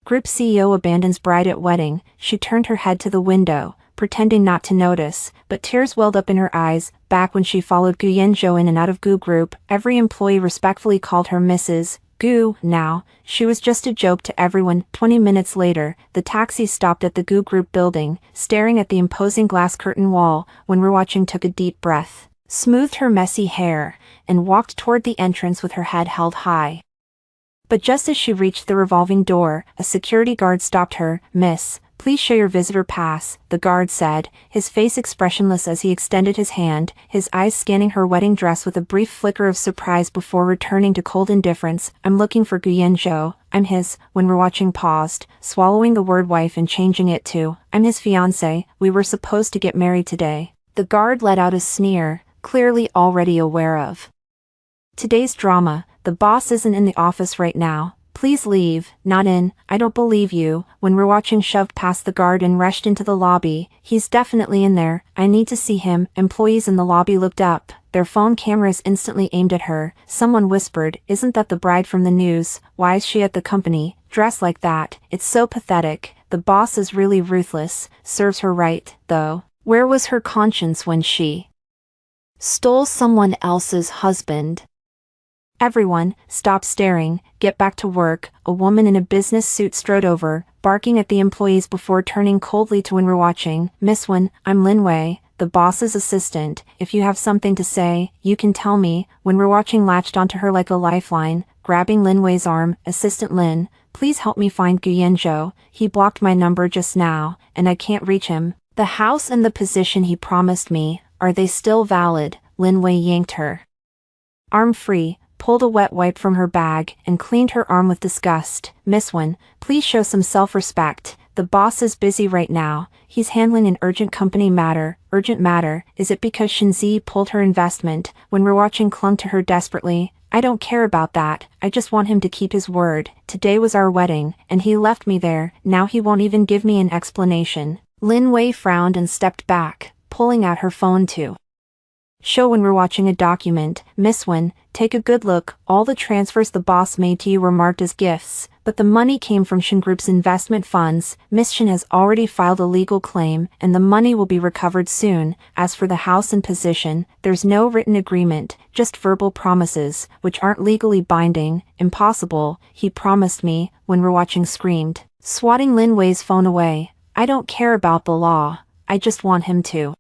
Group CEO abandons bride at wedding." She turned her head to the window, pretending not to notice, but tears welled up in her eyes. Back when she followed Gu Yanzhou in and out of Gu Group, every employee respectfully called her Mrs. Gu. Now, she was just a joke to everyone. 20 minutes later, the taxi stopped at the Gu Group building, staring at the imposing glass curtain wall. Wenruoqing took a deep breath, smoothed her messy hair, and walked toward the entrance with her head held high. But just as she reached the revolving door, a security guard stopped her. "Miss, please show your visitor pass," the guard said, his face expressionless as he extended his hand, his eyes scanning her wedding dress with a brief flicker of surprise before returning to cold indifference. "I'm looking for Gu Yanzhou. I'm his." Wenruoqing paused, swallowing the word wife and changing it to, "I'm his fiancé. We were supposed to get married today." The guard let out a sneer, clearly already aware of today's drama. "The boss isn't in the office right now. Please leave." "Not in? I don't believe you." Wenruoqing shoved past the guard and rushed into the lobby. "He's definitely in there. I need to see him." Employees in the lobby looked up, their phone cameras instantly aimed at her. Someone whispered, "Isn't that the bride from the news? Why is she at the company, dressed like that? It's so pathetic." The boss is really ruthless. Serves her right, though. Where was her conscience when she Stole someone else's husband. Everyone, stop staring, get back to work. A woman in a business suit strode over, barking at the employees before turning coldly to when we're watching. Miss Wen, I'm Lin Wei, the boss's assistant. If you have something to say, you can tell me. When we're watching latched onto her like a lifeline, grabbing Lin Wei's arm. Assistant Lin, please help me find Gu Yanzhou. He blocked my number just now, and I can't reach him. The house and the position he promised me, are they still valid? Lin Wei yanked her arm free, pulled a wet wipe from her bag, and cleaned her arm with disgust. Miss Wen, please show some self-respect. The boss is busy right now. He's handling an urgent company matter. Urgent matter? Is it because Shinzi pulled her investment? When we're watching clung to her desperately. I don't care about that. I just want him to keep his word. Today was our wedding, and he left me there. Now he won't even give me an explanation. Lin Wei frowned and stepped back, pulling out her phone to show when we're watching a document. Miss Wen, take a good look. All the transfers the boss made to you were marked as gifts, but the money came from Shin Group's investment funds. Miss Shin has already filed a legal claim, and the money will be recovered soon. As for the house and position, there's no written agreement, just verbal promises, which aren't legally binding. Impossible, he promised me. When we're watching screamed, swatting Lin Wei's phone away. I don't care about the law. I just want him to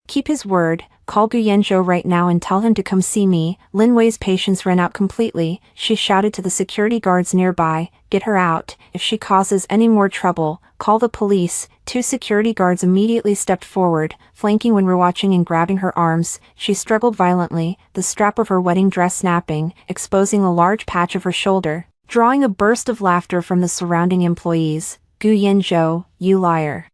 keep his word. Call Gu Yanzhou right now and tell him to come see me. Lin Wei's patience ran out completely. She shouted to the security guards nearby, get her out. If she causes any more trouble, call the police. 2 security guards immediately stepped forward, flanking when we're watching and grabbing her arms. She struggled violently, the strap of her wedding dress snapping, exposing a large patch of her shoulder, drawing a burst of laughter from the surrounding employees. Gu Yanzhou, you liar.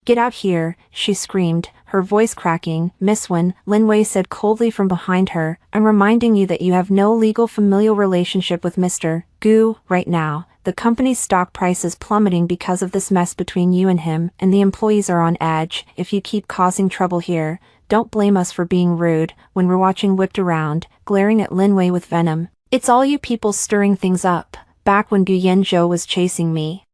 Get out here, she screamed, her voice cracking. Miss Wen, Lin Wei said coldly from behind her, I'm reminding you that you have no legal familial relationship with Mr. Gu right now. The company's stock price is plummeting because of this mess between you and him, and the employees are on edge. If you keep causing trouble here, don't blame us for being rude. When we're watching whipped around, glaring at Lin Wei with venom. It's all you people stirring things up. Back when Gu Yanzhou was chasing me,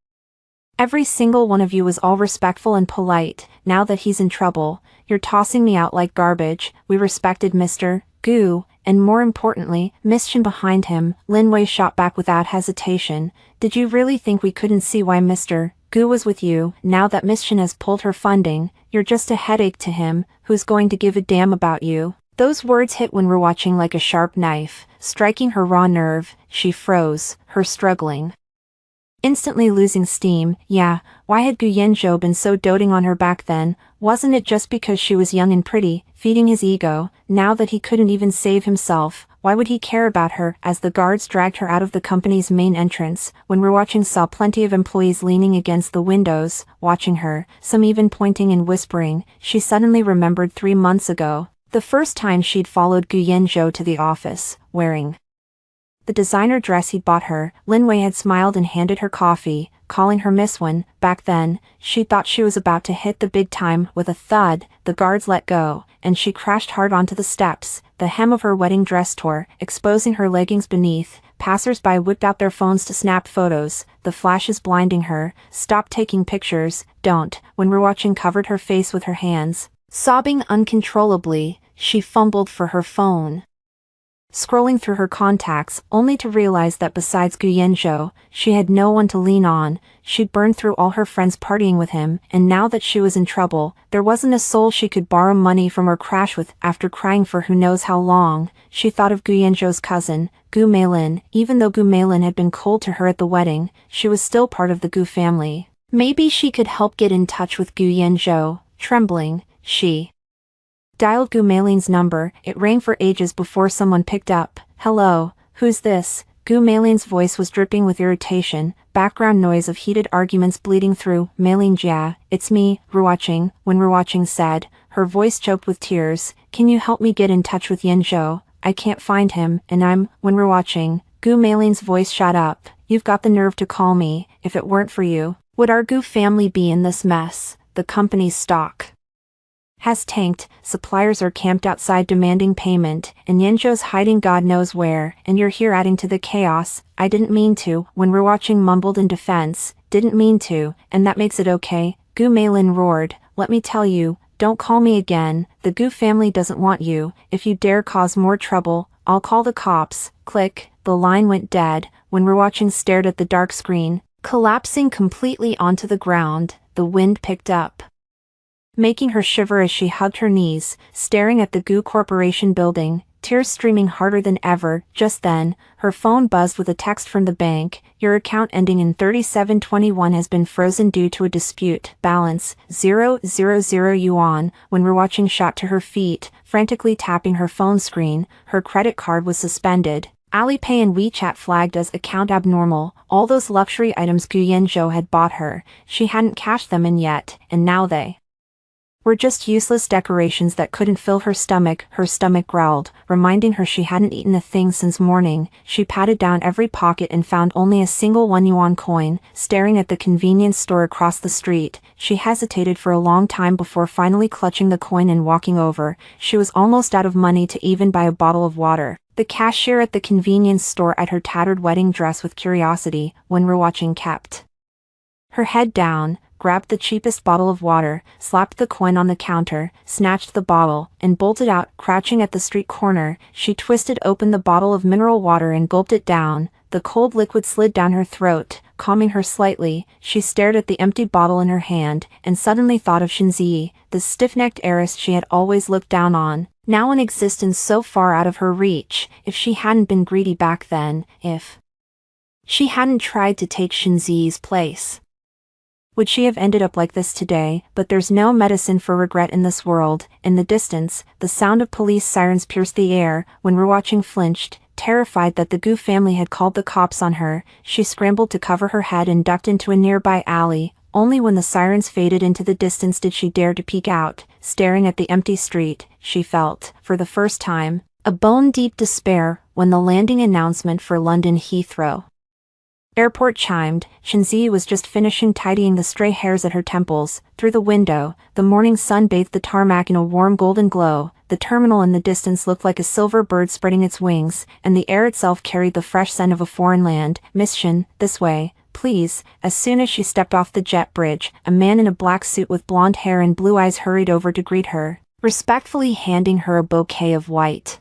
every single one of you was all respectful and polite. Now that he's in trouble, you're tossing me out like garbage. We respected Mr. Gu, and more importantly, Miss Shin behind him. Lin Wei shot back without hesitation. Did you really think we couldn't see why Mr. Gu was with you? Now that Miss Shin has pulled her funding, you're just a headache to him. Who's going to give a damn about you? Those words hit when we're watching like a sharp knife, striking her raw nerve. She froze, her struggling instantly losing steam. Yeah, why had Gu Yanzhou been so doting on her back then? Wasn't it just because she was young and pretty, feeding his ego? Now that he couldn't even save himself, why would he care about her? As the guards dragged her out of the company's main entrance, when we're watching saw plenty of employees leaning against the windows, watching her, some even pointing and whispering, she suddenly remembered 3 months ago, the first time she'd followed Gu Yanzhou to the office, wearing the designer dress he'd bought her. Lin Wei had smiled and handed her coffee, calling her Miss Wen. Back then, she thought she was about to hit the big time. With a thud, the guards let go, and she crashed hard onto the steps. The hem of her wedding dress tore, exposing her leggings beneath. Passers-by whipped out their phones to snap photos, the flashes blinding her. Stop taking pictures, don't. When we're watching covered her face with her hands. Sobbing uncontrollably, she fumbled for her phone, scrolling through her contacts, only to realize that besides Gu Yanzhou, she had no one to lean on. She'd burned through all her friends partying with him, and now that she was in trouble, there wasn't a soul she could borrow money from or crash with. After crying for who knows how long, she thought of Gu Yanzhou's cousin, Gu Meilin. Even though Gu Meilin had been cold to her at the wedding, she was still part of the Gu family. Maybe she could help get in touch with Gu Yanzhou. Trembling, she dialed Gu Meilin's number. It rang for ages before someone picked up. Hello, who's this? Gu Meilin's voice was dripping with irritation, background noise of heated arguments bleeding through. Meilin Jia, it's me, Ruoqing. When Ruoqing said, her voice choked with tears, can you help me get in touch with Yanzhou? I can't find him, and when Ruoqing, Gu Meilin's voice shot up. You've got the nerve to call me. If it weren't for you, would our Gu family be in this mess? The company's stock has tanked, suppliers are camped outside demanding payment, and Yanzhou's hiding God knows where, and you're here adding to the chaos. I didn't mean to. When Ruoqing mumbled in defense, didn't mean to, and that makes it okay. Gu Meilin roared, let me tell you, don't call me again, the Gu family doesn't want you, if you dare cause more trouble, I'll call the cops. Click, the line went dead, when Rewatching stared at the dark screen, collapsing completely onto the ground. The wind picked up, making her shiver as she hugged her knees, staring at the Gu Corporation building, tears streaming harder than ever. Just then, her phone buzzed with a text from the bank. Your account ending in 3721 has been frozen due to a dispute. Balance, 000 yuan. When Rewatching shot to her feet, frantically tapping her phone screen, her credit card was suspended. Alipay and WeChat flagged as account abnormal. All those luxury items Gu Yanzhou had bought her, she hadn't cashed them in yet, and now they were just useless decorations that couldn't fill her stomach. Her stomach growled, reminding her she hadn't eaten a thing since morning. She patted down every pocket and found only a single 1 yuan coin. Staring at the convenience store across the street, she hesitated for a long time before finally clutching the coin and walking over. She was almost out of money to even buy a bottle of water. The cashier at the convenience store eyed her tattered wedding dress with curiosity. When Rewatching kept her head down, grabbed the cheapest bottle of water, slapped the coin on the counter, snatched the bottle, and bolted out. Crouching at the street corner, she twisted open the bottle of mineral water and gulped it down. The cold liquid slid down her throat, calming her slightly. She stared at the empty bottle in her hand, and suddenly thought of Shinzi, the stiff-necked heiress she had always looked down on, now in existence so far out of her reach. If she hadn't been greedy back then, if she hadn't tried to take Shinzi's place, would she have ended up like this today? But there's no medicine for regret in this world. In the distance, the sound of police sirens pierced the air. When Rewatching flinched, terrified that the Gu family had called the cops on her, she scrambled to cover her head and ducked into a nearby alley. Only when the sirens faded into the distance did she dare to peek out. Staring at the empty street, she felt, for the first time, a bone-deep despair when the landing announcement for London Heathrow Airport chimed. Shinzi was just finishing tidying the stray hairs at her temples. Through the window, the morning sun bathed the tarmac in a warm golden glow. The terminal in the distance looked like a silver bird spreading its wings, and the air itself carried the fresh scent of a foreign land. Miss Shin, this way, please. As soon as she stepped off the jet bridge, a man in a black suit with blonde hair and blue eyes hurried over to greet her, respectfully handing her a bouquet of white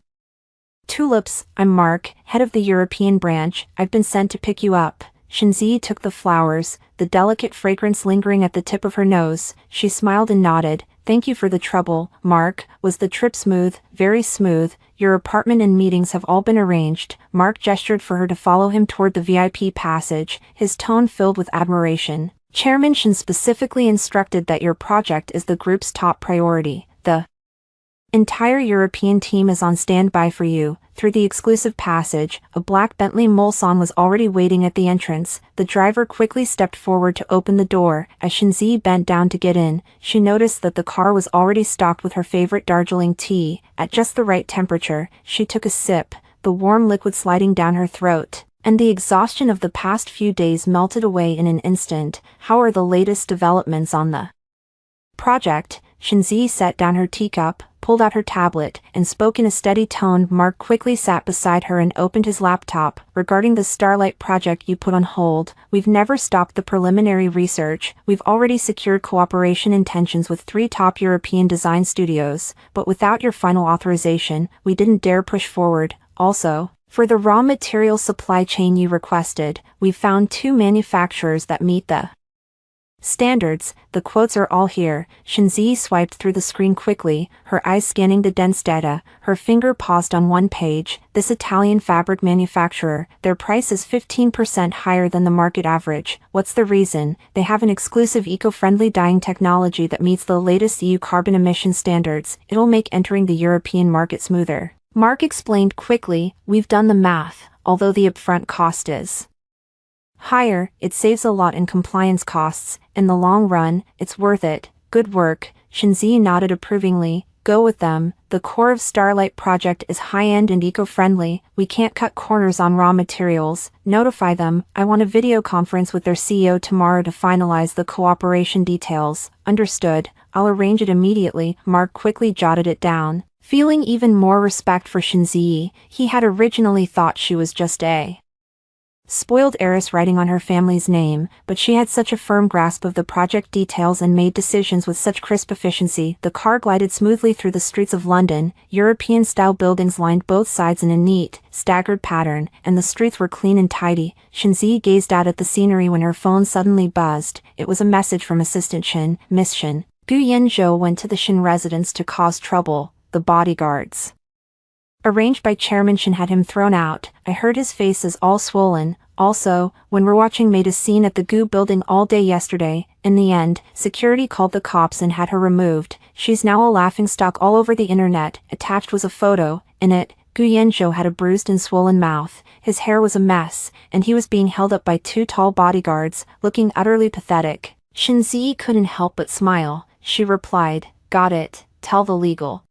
tulips. I'm Mark, head of the European branch. I've been sent to pick you up. Shinzi took the flowers, the delicate fragrance lingering at the tip of her nose. She smiled and nodded. Thank you for the trouble, Mark. Was the trip smooth? Very smooth. Your apartment and meetings have all been arranged. Mark gestured for her to follow him toward the VIP passage, his tone filled with admiration. Chairman Shin specifically instructed that your project is the group's top priority. The entire European team is on standby for you. Through the exclusive passage, a black Bentley Mulsanne was already waiting at the entrance. The driver quickly stepped forward to open the door. As Shinzi bent down to get in, she noticed that the car was already stocked with her favorite Darjeeling tea. At just the right temperature, she took a sip, the warm liquid sliding down her throat, and the exhaustion of the past few days melted away in an instant. How are the latest developments on the project? Shinzi set down her teacup, pulled out her tablet, and spoke in a steady tone. Mark quickly sat beside her and opened his laptop. Regarding the Starlight project you put on hold, we've never stopped the preliminary research. We've already secured cooperation intentions with 3 top European design studios, but without your final authorization, we didn't dare push forward. Also, for the raw material supply chain you requested, we've found 2 manufacturers that meet the standards. The quotes are all here. Shinzi swiped through the screen quickly, her eyes scanning the dense data. Her finger paused on one page. This Italian fabric manufacturer, their price is 15% higher than the market average. What's the reason? They have an exclusive eco-friendly dyeing technology that meets the latest EU carbon emission standards. It'll make entering the European market smoother. Mark explained quickly. We've done the math. Although the upfront cost is higher, it saves a lot in compliance costs. In the long run, it's worth it. Good work. Shinzi nodded approvingly. Go with them. The core of Starlight project is high-end and eco-friendly. We can't cut corners on raw materials. Notify them. I want a video conference with their CEO tomorrow to finalize the cooperation details. Understood. I'll arrange it immediately. Mark quickly jotted it down. Feeling even more respect for Shinzi, he had originally thought she was just a Spoiled heiress writing on her family's name, but she had such a firm grasp of the project details and made decisions with such crisp efficiency. The car glided smoothly through the streets of London. European-style buildings lined both sides in a neat, staggered pattern, and the streets were clean and tidy. Shinzi gazed out at the scenery when her phone suddenly buzzed. It was a message from Assistant Shin. Miss Shin, Gu Yanzhou went to the Shin residence to cause trouble. The bodyguards arranged by Chairman Shin had him thrown out. I heard his face is all swollen. Also, when we're watching made a scene at the Gu building all day yesterday. In the end, security called the cops and had her removed. She's now a laughingstock all over the internet. Attached was a photo. In it, Gu Yanzhou had a bruised and swollen mouth. His hair was a mess, and he was being held up by two tall bodyguards, looking utterly pathetic. Shinzi couldn't help but smile. She replied, "Got it. Tell the legal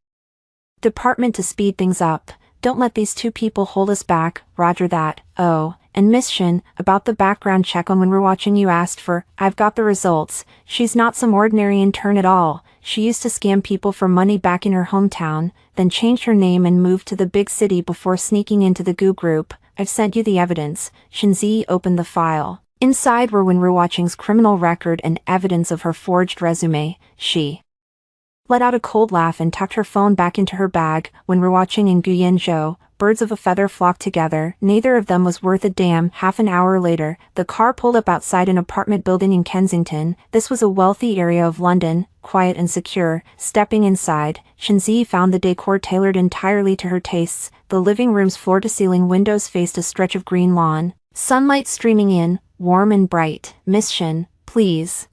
department to speed things up. Don't let these two people hold us back." Roger that. Oh, and Miss Shin, about the background check on when we're watching you asked for, I've got the results. She's not some ordinary intern at all. She used to scam people for money back in her hometown, then changed her name and moved to the big city before sneaking into the Gu group. I've sent you the evidence. Shinzi opened the file. Inside were when we're watching's criminal record and evidence of her forged resume. She let out a cold laugh and tucked her phone back into her bag. When we're watching in Gu Yanzhou, birds of a feather flocked together. Neither of them was worth a damn. Half an hour later, the car pulled up outside an apartment building in Kensington. This was a wealthy area of London, quiet and secure. Stepping inside, Shinzi found the decor tailored entirely to her tastes. The living room's floor-to-ceiling windows faced a stretch of green lawn. Sunlight streaming in, warm and bright. Miss Shin, please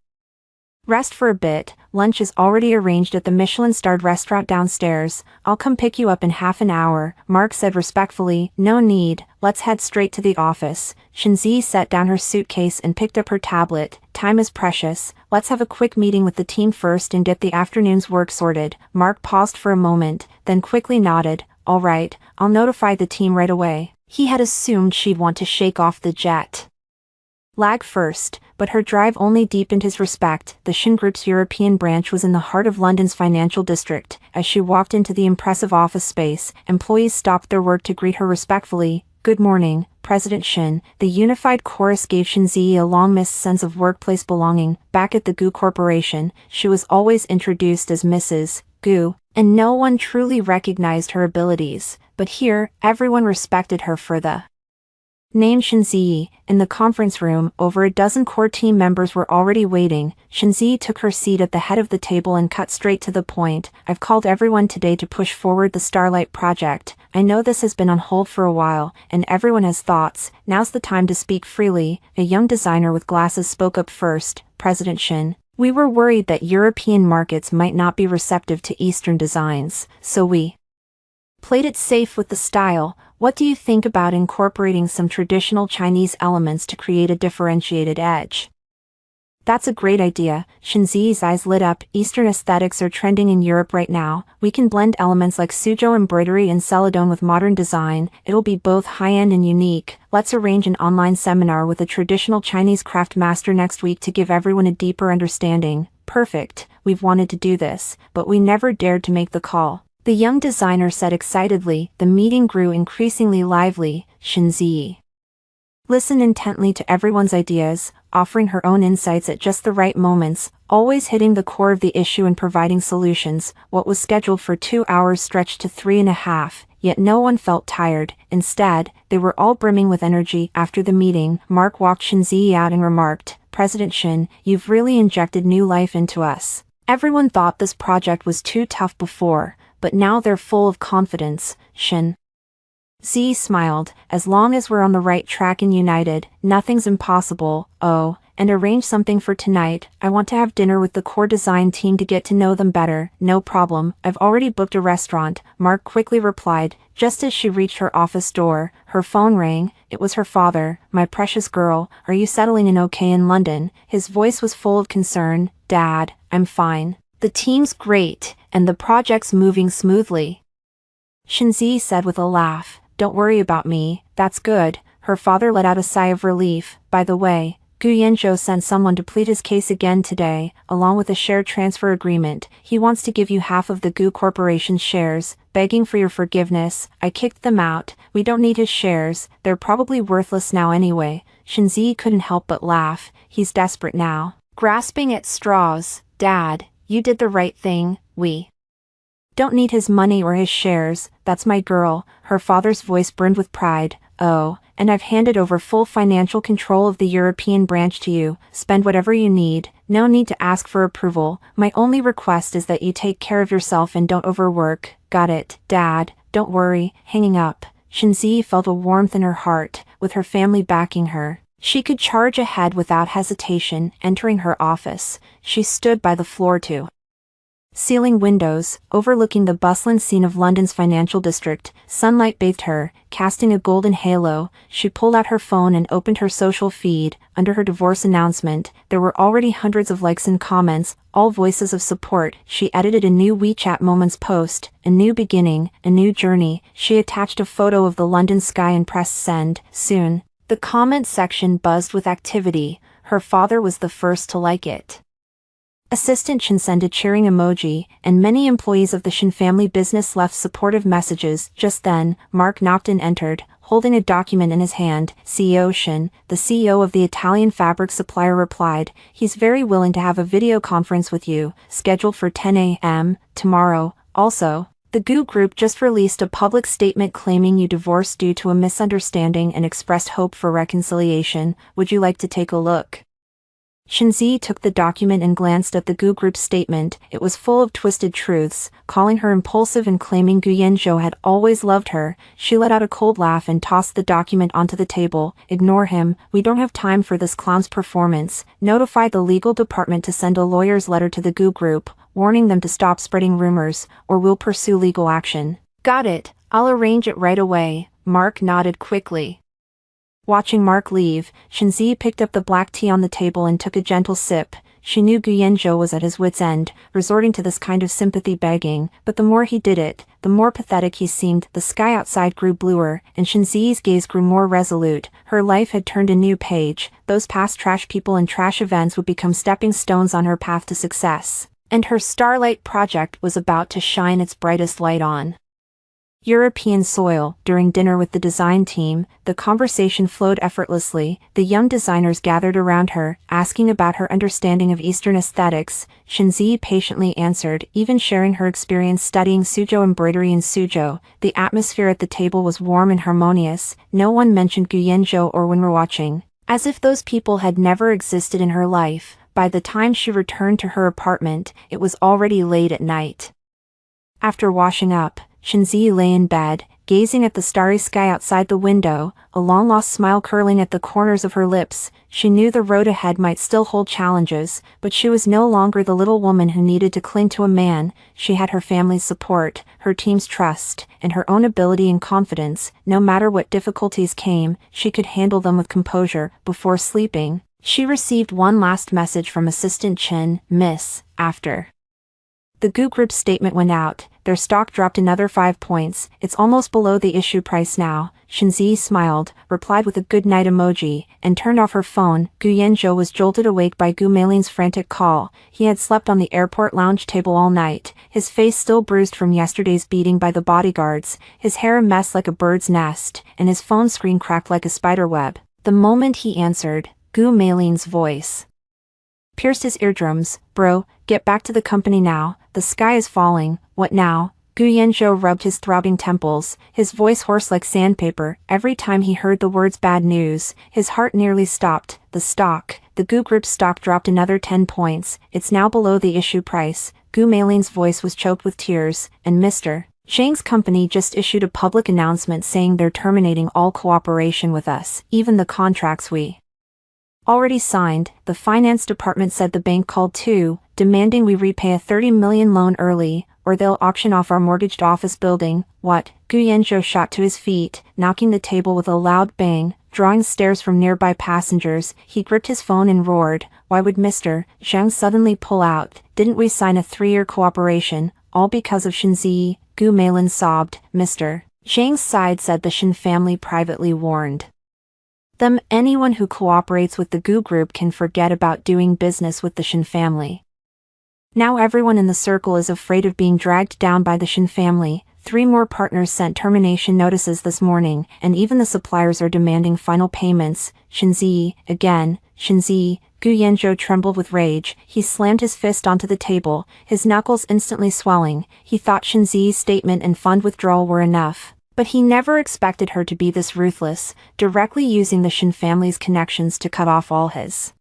rest for a bit. Lunch is already arranged at the Michelin-starred restaurant downstairs. I'll come pick you up in half an hour. Mark said respectfully. No need. Let's head straight to the office. Shinzi set down her suitcase and picked up her tablet. Time is precious. Let's have a quick meeting with the team first and get the afternoon's work sorted. Mark paused for a moment, then quickly nodded. All right, I'll notify the team right away. He had assumed she'd want to shake off the jet lag first, but her drive only deepened his respect. The Shin Group's European branch was in the heart of London's financial district. As she walked into the impressive office space, employees stopped their work to greet her respectfully. Good morning, President Shin. The unified chorus gave Shinzi a long-missed sense of workplace belonging. Back at the Gu Corporation, she was always introduced as Mrs. Gu, and no one truly recognized her abilities. But here, everyone respected her for the name Shinzi. In the conference room, over a dozen core team members were already waiting. Shinzi took her seat at the head of the table and cut straight to the point. I've called everyone today to push forward the Starlight project. I know this has been on hold for a while, and everyone has thoughts. Now's the time to speak freely. A young designer with glasses spoke up first. President Shin, we were worried that European markets might not be receptive to Eastern designs, so we played it safe with the style. What do you think about incorporating some traditional Chinese elements to create a differentiated edge? That's a great idea. Shinzi's eyes lit up. Eastern aesthetics are trending in Europe right now. We can blend elements like Suzhou embroidery and celadon with modern design. It'll be both high-end and unique. Let's arrange an online seminar with a traditional Chinese craft master next week to give everyone a deeper understanding. Perfect. We've wanted to do this, but we never dared to make the call. The young designer said excitedly. The meeting grew increasingly lively. Shinzi listened intently to everyone's ideas, offering her own insights at just the right moments, always hitting the core of the issue and providing solutions. What was scheduled for 2 hours stretched to 3.5, yet no one felt tired. Instead, they were all brimming with energy. After the meeting, Mark walked Shinzi out and remarked, President Shin, you've really injected new life into us. Everyone thought this project was too tough before, but now they're full of confidence. Shin Z smiled. As long as we're on the right track and united, nothing's impossible. Oh, and arrange something for tonight. I want to have dinner with the core design team to get to know them better. No problem. I've already booked a restaurant. Mark quickly replied. Just as she reached her office door, her phone rang. It was her father. My precious girl, are you settling in okay in London? His voice was full of concern. Dad, I'm fine. The team's great, and the project's moving smoothly. Shinzi said with a laugh. Don't worry about me. That's good. Her father let out a sigh of relief. By the way, Gu Yanzhou sent someone to plead his case again today, along with a share transfer agreement. He wants to give you half of the Gu Corporation's shares, begging for your forgiveness. I kicked them out. We don't need his shares. They're probably worthless now anyway. Shenzi couldn't help but laugh. He's desperate now. Grasping at straws. Dad, you did the right thing. We don't need his money or his shares. That's my girl. Her father's voice burned with pride. Oh, and I've handed over full financial control of the European branch to you. Spend whatever you need. No need to ask for approval. My only request is that you take care of yourself and don't overwork. Got it, Dad. Don't worry. Hanging up. Shenzi felt a warmth in her heart, with her family backing her. She could charge ahead without hesitation. Entering her office, she stood by the floor to ceiling windows, overlooking the bustling scene of London's financial district. Sunlight bathed her, casting a golden halo. She pulled out her phone and opened her social feed. Under her divorce announcement, there were already hundreds of likes and comments, all voices of support. She edited a new WeChat Moments post, a new beginning, a new journey. She attached a photo of the London sky and pressed send. Soon, the comment section buzzed with activity. Her father was the first to like it. Assistant Chen sent a cheering emoji, and many employees of the Shen family business left supportive messages. Just then, Mark knocked and entered, holding a document in his hand. CEO Shen, the CEO of the Italian fabric supplier, replied, "He's very willing to have a video conference with you, scheduled for 10 a.m. tomorrow." Also, the Gu Group just released a public statement claiming you divorced due to a misunderstanding and expressed hope for reconciliation. Would you like to take a look? Shenzi took the document and glanced at the Gu Group's statement. It was full of twisted truths, calling her impulsive and claiming Gu Yanzhou had always loved her. She let out a cold laugh and tossed the document onto the table. Ignore him. We don't have time for this clown's performance. Notify the legal department to send a lawyer's letter to the Gu Group, warning them to stop spreading rumors, or we'll pursue legal action. Got it. I'll arrange it right away. Mark nodded quickly. Watching Mark leave, Shenzi picked up the black tea on the table and took a gentle sip. She knew Gu Yanzhou was at his wit's end, resorting to this kind of sympathy begging, but the more he did it, the more pathetic he seemed. The sky outside grew bluer, and Shenzi's gaze grew more resolute. Her life had turned a new page. Those past trash people and trash events would become stepping stones on her path to success. And her Starlight project was about to shine its brightest light on European soil. During dinner with the design team, the conversation flowed effortlessly. The young designers gathered around her, asking about her understanding of Eastern aesthetics. Shenzi patiently answered, even sharing her experience studying Suzhou embroidery in Suzhou. The atmosphere at the table was warm and harmonious. No one mentioned Gu Yanzhou or Wenru watching, as if those people had never existed in her life. By the time she returned to her apartment, it was already late at night. After washing up, Shenzi lay in bed, gazing at the starry sky outside the window, a long-lost smile curling at the corners of her lips. She knew the road ahead might still hold challenges, but she was no longer the little woman who needed to cling to a man. She had her family's support, her team's trust, and her own ability and confidence. No matter what difficulties came, she could handle them with composure. Before sleeping, she received one last message from Assistant Chen. Miss, after the Gu Group's statement went out, their stock dropped another 5 points. It's almost below the issue price now. Shenzi smiled, replied with a good night emoji, and turned off her phone. Gu Yanzhou was jolted awake by Gu Meilin's frantic call. He had slept on the airport lounge table all night, his face still bruised from yesterday's beating by the bodyguards, his hair a mess like a bird's nest, and his phone screen cracked like a spider web. The moment he answered, Gu Meilin's voice pierced his eardrums. Bro, get back to the company now. The sky is falling. What now? Gu Yanzhou rubbed his throbbing temples, his voice hoarse like sandpaper. Every time he heard the words bad news, his heart nearly stopped. The Gu Group's stock dropped another 10 points. It's now below the issue price. Gu Meilin's voice was choked with tears, and Mr. Zhang's company just issued a public announcement saying they're terminating all cooperation with us, even the contracts we already signed. The finance department said the bank called too, demanding we repay a 30 million loan early, or they'll auction off our mortgaged office building. What? Gu Yanzhou shot to his feet, knocking the table with a loud bang, drawing stares from nearby passengers. He gripped his phone and roared, why would Mr. Zhang suddenly pull out? Didn't we sign a 3-year cooperation, all because of Shenzi? Gu Meilin sobbed. Mr. Zhang's side said the Shen family privately warned Anyone who cooperates with the Gu Group can forget about doing business with the Shin family. Now everyone in the circle is afraid of being dragged down by the Shin family. 3 more partners sent termination notices this morning, and even the suppliers are demanding final payments. Shinzi, again, Shinzi. Gu Yanzhou trembled with rage. He slammed his fist onto the table, his knuckles instantly swelling. He thought Shinzi's statement and fund withdrawal were enough. But he never expected her to be this ruthless, directly using the Shin family's connections to cut off all his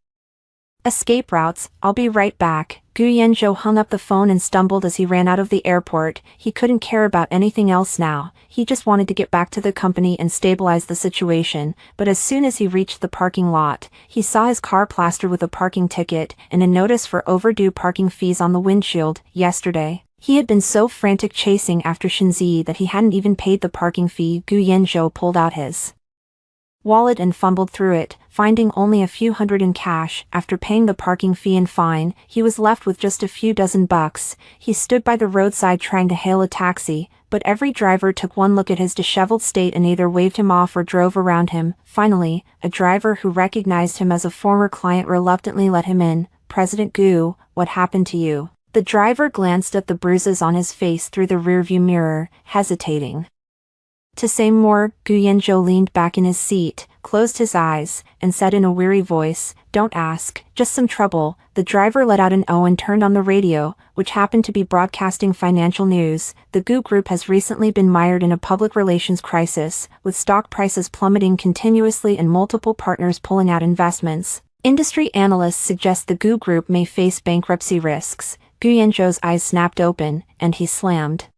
escape routes. I'll be right back. Gu Yanzhou hung up the phone and stumbled as he ran out of the airport. He couldn't care about anything else now. He just wanted to get back to the company and stabilize the situation. But as soon as he reached the parking lot, he saw his car plastered with a parking ticket and a notice for overdue parking fees on the windshield. Yesterday, he had been so frantic chasing after Shinzi that he hadn't even paid the parking fee. Gu Yanzhou pulled out his wallet and fumbled through it, finding only a few hundred in cash. After paying the parking fee and fine, he was left with just a few dozen bucks. He stood by the roadside trying to hail a taxi, but every driver took one look at his disheveled state and either waved him off or drove around him. Finally, a driver who recognized him as a former client reluctantly let him in. "President Gu, what happened to you?" The driver glanced at the bruises on his face through the rearview mirror, hesitating to say more. Gu Yanzhou leaned back in his seat, closed his eyes, and said in a weary voice, "Don't ask, just some trouble." The driver let out an "oh" and turned on the radio, which happened to be broadcasting financial news. The Gu Group has recently been mired in a public relations crisis, with stock prices plummeting continuously and multiple partners pulling out investments. Industry analysts suggest the Gu Group may face bankruptcy risks. Gu Yanzhou's eyes snapped open, and he slammed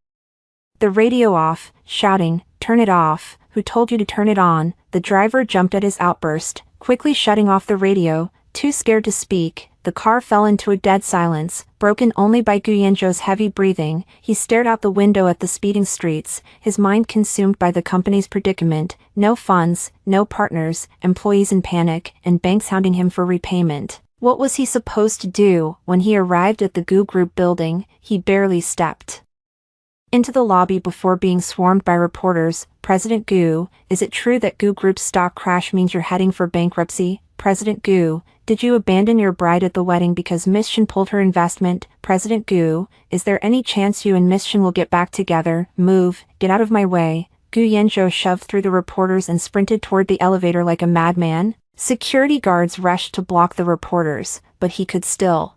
the radio off, shouting, "Turn it off, who told you to turn it on?" The driver jumped at his outburst, quickly shutting off the radio. Too scared to speak, the car fell into a dead silence, broken only by Gu Yanzhou's heavy breathing. He stared out the window at the speeding streets, his mind consumed by the company's predicament. No funds, no partners, employees in panic, and banks hounding him for repayment. What was he supposed to do? When he arrived at the Gu Group building, he barely stepped into the lobby before being swarmed by reporters. "President Gu, is it true that Gu Group's stock crash means you're heading for bankruptcy? President Gu, did you abandon your bride at the wedding because Miss Shin pulled her investment? President Gu, is there any chance you and Miss Shin will get back together? Move, get out of my way." Gu Yanzhou shoved through the reporters and sprinted toward the elevator like a madman. Security guards rushed to block the reporters, but he could still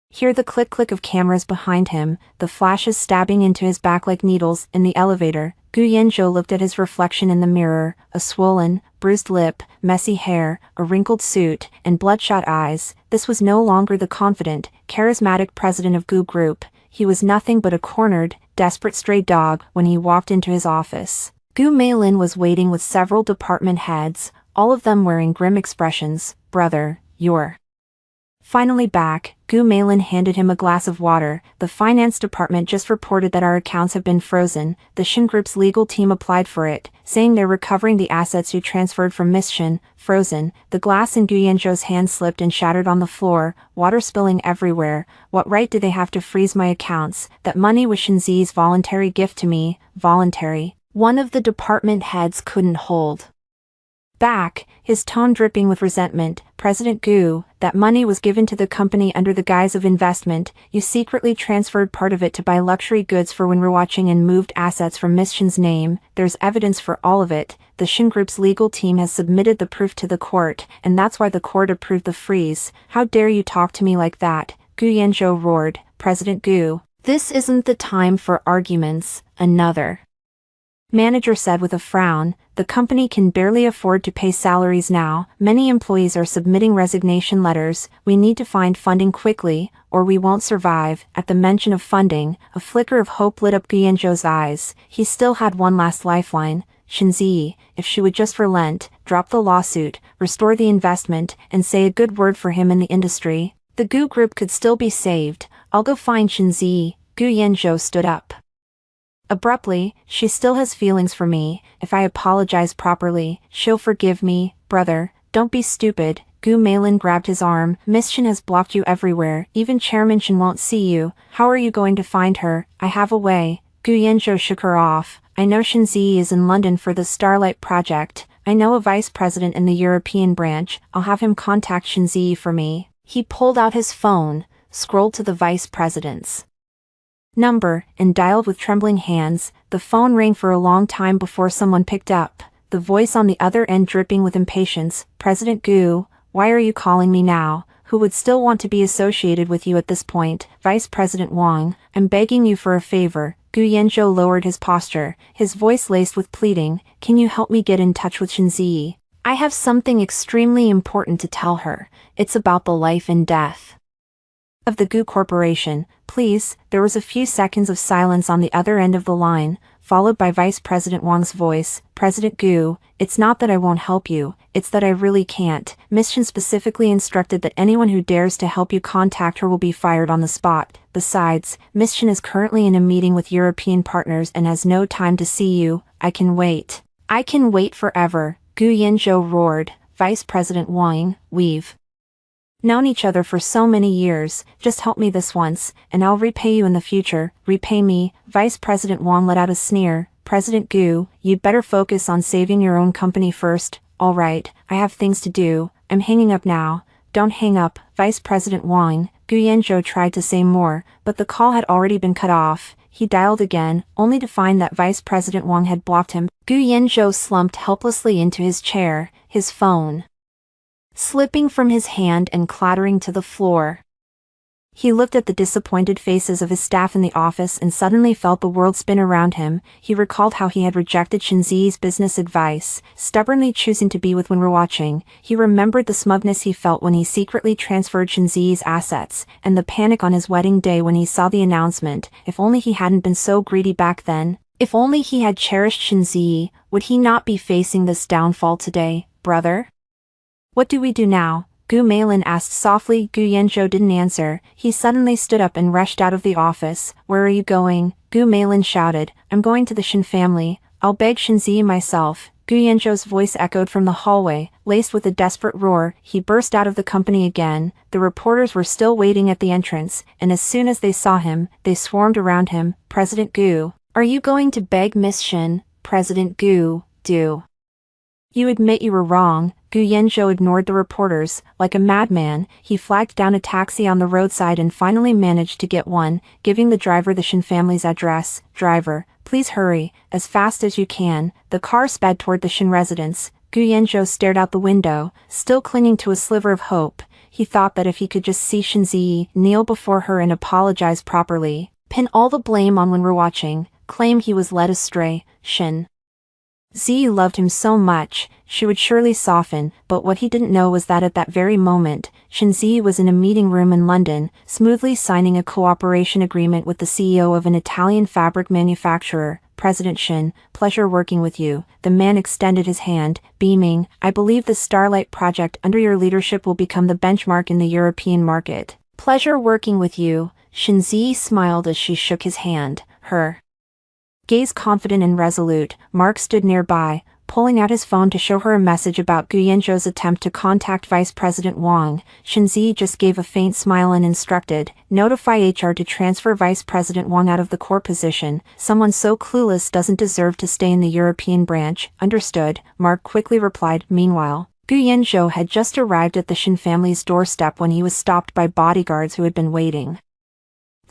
hear the click-click of cameras behind him, the flashes stabbing into his back like needles. In the elevator, Gu Yanzhou looked at his reflection in the mirror, a swollen, bruised lip, messy hair, a wrinkled suit, and bloodshot eyes. This was no longer the confident, charismatic president of Gu Group. He was nothing but a cornered, desperate stray dog. When he walked into his office, Gu Meilin was waiting with several department heads, all of them wearing grim expressions. "Brother, you're finally back." Gu Meilin handed him a glass of water. "The finance department just reported that our accounts have been frozen. The Shin Group's legal team applied for it, saying they're recovering the assets you transferred from Miss Shin." Frozen. The glass in Gu Yanzhou's hand slipped and shattered on the floor, water spilling everywhere. "What right do they have to freeze my accounts? That money was Shinzi's voluntary gift to me." Voluntary? One of the department heads couldn't hold back, his tone dripping with resentment. "President Gu, that money was given to the company under the guise of investment. You secretly transferred part of it to buy luxury goods for when we're watching and moved assets from Miss Shin's name. There's evidence for all of it. The Shin Group's legal team has submitted the proof to the court, and that's why the court approved the freeze." "How dare you talk to me like that?" Gu Yanzhou roared. "President Gu, this isn't the time for arguments," another manager said with a frown. "The company can barely afford to pay salaries now. Many employees are submitting resignation letters. We need to find funding quickly, or we won't survive." At the mention of funding, a flicker of hope lit up Gu Yanzhou's eyes. He still had one last lifeline. Shinzi, if she would just relent, drop the lawsuit, restore the investment, and say a good word for him in the industry, the Gu Group could still be saved. "I'll go find Shinzi." Gu Yanzhou stood up abruptly. "She still has feelings for me. If I apologize properly, she'll forgive me." "Brother, don't be stupid." Gu Meilin grabbed his arm. "Miss Shin has blocked you everywhere. Even Chairman Shin won't see you. How are you going to find her?" "I have a way." Gu Yanzhou shook her off. "I know Shinzi is in London for the Starlight project. I know a vice president in the European branch, I'll have him contact Shinzi for me. He pulled out his phone, scrolled to the vice president's number, and dialed with trembling hands. The phone rang for a long time before someone picked up, the voice on the other end dripping with impatience. President Gu, why are you calling me now? Who would still want to be associated with you at this point? Vice President Wang, I'm begging you for a favor. Gu Yanzhou lowered his posture, his voice laced with pleading. Can you help me get in touch with Shinzi? I have something extremely important to tell her. It's about the life and death of the Gu Corporation. Please. There was a few seconds of silence on the other end of the line, followed by Vice President Wang's voice. President Gu, it's not that I won't help you, it's that I really can't. Miss Shin specifically instructed that anyone who dares to help you contact her will be fired on the spot. Besides, Miss Shin is currently in a meeting with European partners and has no time to see you. I can wait. I can wait forever, Gu Yanzhou roared. Vice President Wang, we've known each other for so many years, just help me this once, and I'll repay you in the future. Repay me? Vice President Wang let out a sneer. President Gu, you'd better focus on saving your own company first. All right, I have things to do, I'm hanging up now. Don't hang up, Vice President Wang. Gu Yanzhou tried to say more, but the call had already been cut off. He dialed again, only to find that Vice President Wang had blocked him. Gu Yanzhou slumped helplessly into his chair, his phone slipping from his hand and clattering to the floor. He looked at the disappointed faces of his staff in the office and suddenly felt the world spin around him. He recalled how he had rejected Shinzi's business advice, stubbornly choosing to be with when we're watching. He remembered the smugness he felt when he secretly transferred Shinzi's assets, and the panic on his wedding day when he saw the announcement. If only he hadn't been so greedy back then. If only he had cherished Shinzi, would he not be facing this downfall today, brother? What do we do now? Gu Meilin asked softly. Gu Yanzhou didn't answer. He suddenly stood up and rushed out of the office. Where are you going? Gu Meilin shouted. I'm going to the Shin family. I'll beg Shinzi myself. Gu Yanzhou's voice echoed from the hallway, laced with a desperate roar. He burst out of the company again. The reporters were still waiting at the entrance, and as soon as they saw him, they swarmed around him. President Gu, are you going to beg Miss Shin? President Gu, do you admit you were wrong? Gu Yanzhou ignored the reporters. Like a madman, he flagged down a taxi on the roadside and finally managed to get one, giving the driver the Shin family's address. Driver, please hurry, as fast as you can. The car sped toward the Shin residence. Gu Yanzhou stared out the window, still clinging to a sliver of hope. He thought that if he could just see Shinzi, kneel before her and apologize properly, pin all the blame on when we're watching, claim he was led astray, Shin Z loved him so much, she would surely soften, but what he didn't know was that at that very moment, Shinzi was in a meeting room in London, smoothly signing a cooperation agreement with the CEO of an Italian fabric manufacturer. President Shin, pleasure working with you. The man extended his hand, beaming. I believe the Starlight project under your leadership will become the benchmark in the European market. Pleasure working with you. Shinzi smiled as she shook his hand, her gaze confident and resolute. Mark stood nearby, pulling out his phone to show her a message about Gu Yanzhou's attempt to contact Vice President Wang. Shinzi just gave a faint smile and instructed, notify HR to transfer Vice President Wang out of the core position. Someone so clueless doesn't deserve to stay in the European branch. Understood, Mark quickly replied. Meanwhile, Gu Yanzhou had just arrived at the Shin family's doorstep when he was stopped by bodyguards who had been waiting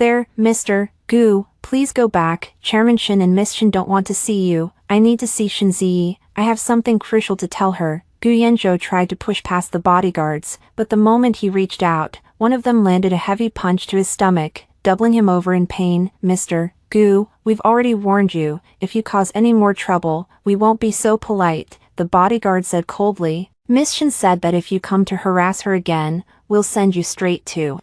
there. Mr. Gu, please go back. Chairman Shin and Miss Shin don't want to see you. I need to see Shinzi. I have something crucial to tell her. Gu Yanzhou tried to push past the bodyguards, but the moment he reached out, one of them landed a heavy punch to his stomach, doubling him over in pain. Mr. Gu, we've already warned you. If you cause any more trouble, we won't be so polite, the bodyguard said coldly. Miss Shin said that if you come to harass her again, we'll send you straight to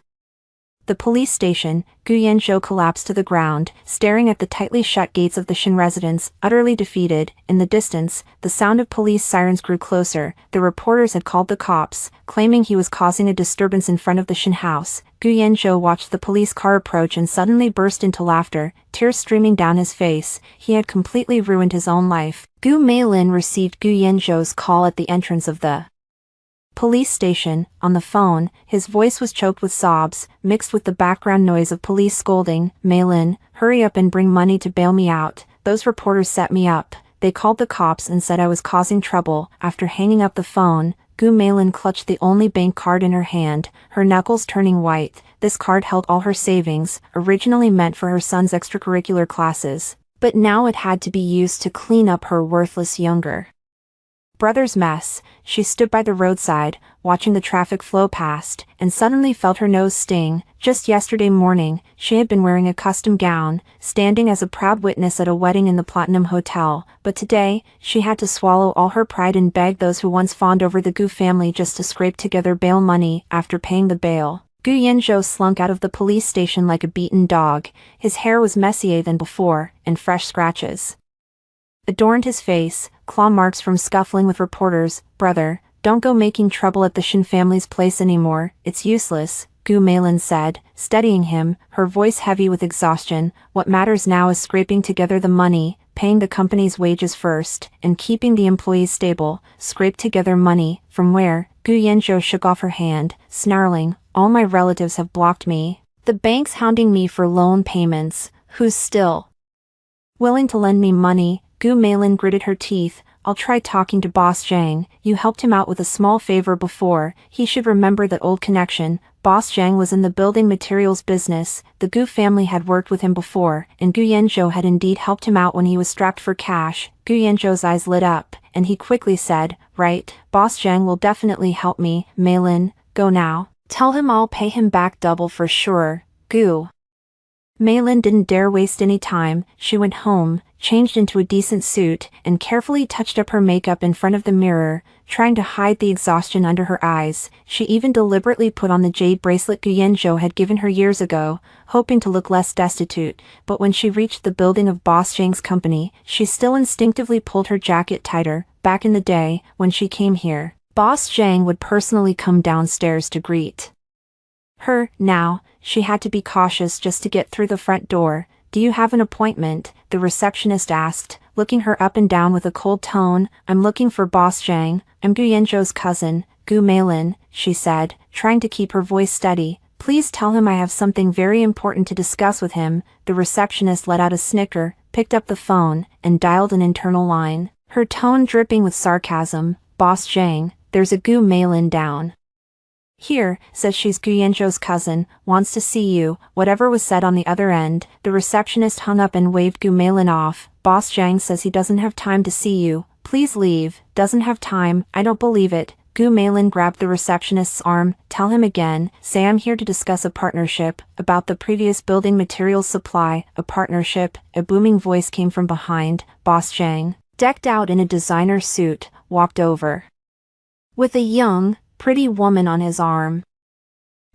the police station. Gu Yanzhou collapsed to the ground, staring at the tightly shut gates of the Shin residence, utterly defeated. In the distance, the sound of police sirens grew closer. The reporters had called the cops, claiming he was causing a disturbance in front of the Shin house. Gu Yanzhou watched the police car approach and suddenly burst into laughter, tears streaming down his face. He had completely ruined his own life. Gu Meilin received Gu Yanzhou's call at the entrance of the police station. On the phone, his voice was choked with sobs, mixed with the background noise of police scolding. Meilin, hurry up and bring money to bail me out. Those reporters set me up. they called the cops and said I was causing trouble. After hanging up the phone, Gu Meilin clutched the only bank card in her hand, her knuckles turning white. This card held all her savings, originally meant for her son's extracurricular classes, but now it had to be used to clean up her worthless younger brother's mess. She stood by the roadside, watching the traffic flow past, and suddenly felt her nose sting. Just yesterday morning, she had been wearing a custom gown, standing as a proud witness at a wedding in the Platinum Hotel, but today, she had to swallow all her pride and beg those who once fawned over the Gu family just to scrape together bail money. After paying the bail, Gu Yanzhou slunk out of the police station like a beaten dog. His hair was messier than before, and fresh scratches adorned his face, claw marks from scuffling with reporters. Brother, don't go making trouble at the Shin family's place anymore, it's useless, Gu Meilin said, steadying him, her voice heavy with exhaustion. What matters now is scraping together the money, paying the company's wages first, and keeping the employees stable. Scrape together money, from where? Gu Yanzhou shook off her hand, snarling, all my relatives have blocked me. The bank's hounding me for loan payments. Who's still willing to lend me money? Gu Meilin gritted her teeth. I'll try talking to Boss Zhang. You helped him out with a small favor before. He should remember that old connection. Boss Zhang was in the building materials business. The Gu family had worked with him before, and Gu Yanzhou had indeed helped him out when he was strapped for cash. Gu Yanzhou's eyes lit up, and he quickly said, right, Boss Zhang will definitely help me. Meilin, go now. Tell him I'll pay him back double for sure. Gu Meilin didn't dare waste any time. She went home, changed into a decent suit, and carefully touched up her makeup in front of the mirror, trying to hide the exhaustion under her eyes. She even deliberately put on the jade bracelet Gu Yanzhou had given her years ago, hoping to look less destitute. But when she reached the building of Boss Zhang's company, she still instinctively pulled her jacket tighter. Back in the day, when she came here, Boss Zhang would personally come downstairs to greet her. Now, she had to be cautious just to get through the front door. Do you have an appointment? The receptionist asked, looking her up and down with a cold tone. I'm looking for Boss Zhang. I'm Gu Yanzhou's cousin, Gu Meilin, she said, trying to keep her voice steady. Please tell him I have something very important to discuss with him. The receptionist let out a snicker, picked up the phone, and dialed an internal line, her tone dripping with sarcasm. Boss Zhang, there's a Gu Meilin down here, says she's Gu Yanzhou's cousin, wants to see you. Whatever was said on the other end, the receptionist hung up and waved Gu Meilin off. Boss Zhang says he doesn't have time to see you. Please leave. Doesn't have time. I don't believe it. Gu Meilin grabbed the receptionist's arm. Tell him again. Say I'm here to discuss a partnership, about the previous building materials supply. A partnership? A booming voice came from behind. Boss Zhang, decked out in a designer suit, walked over with a young, pretty woman on his arm.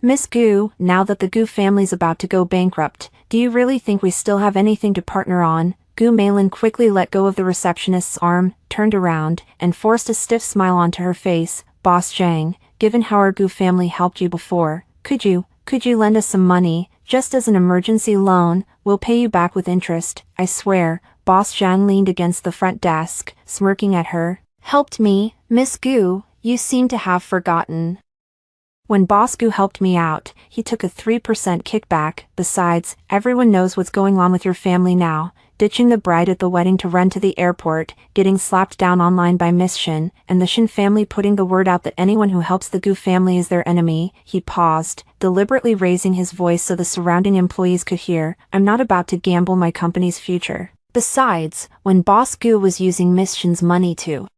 Miss Gu, now that the Gu family's about to go bankrupt, do you really think we still have anything to partner on? Gu Meilin quickly let go of the receptionist's arm, turned around, and forced a stiff smile onto her face. Boss Zhang, given how our Gu family helped you before, could you lend us some money, just as an emergency loan? We'll pay you back with interest, I swear. Boss Zhang leaned against the front desk, smirking at her. Helped me, Miss Gu? You seem to have forgotten. When Boss Gu helped me out, he took a 3% kickback. Besides, everyone knows what's going on with your family now. Ditching the bride at the wedding to run to the airport, getting slapped down online by Miss Shin, and the Shin family putting the word out that anyone who helps the Gu family is their enemy. He paused, deliberately raising his voice so the surrounding employees could hear. I'm not about to gamble my company's future. Besides, when Boss Gu was using Miss Shin's money to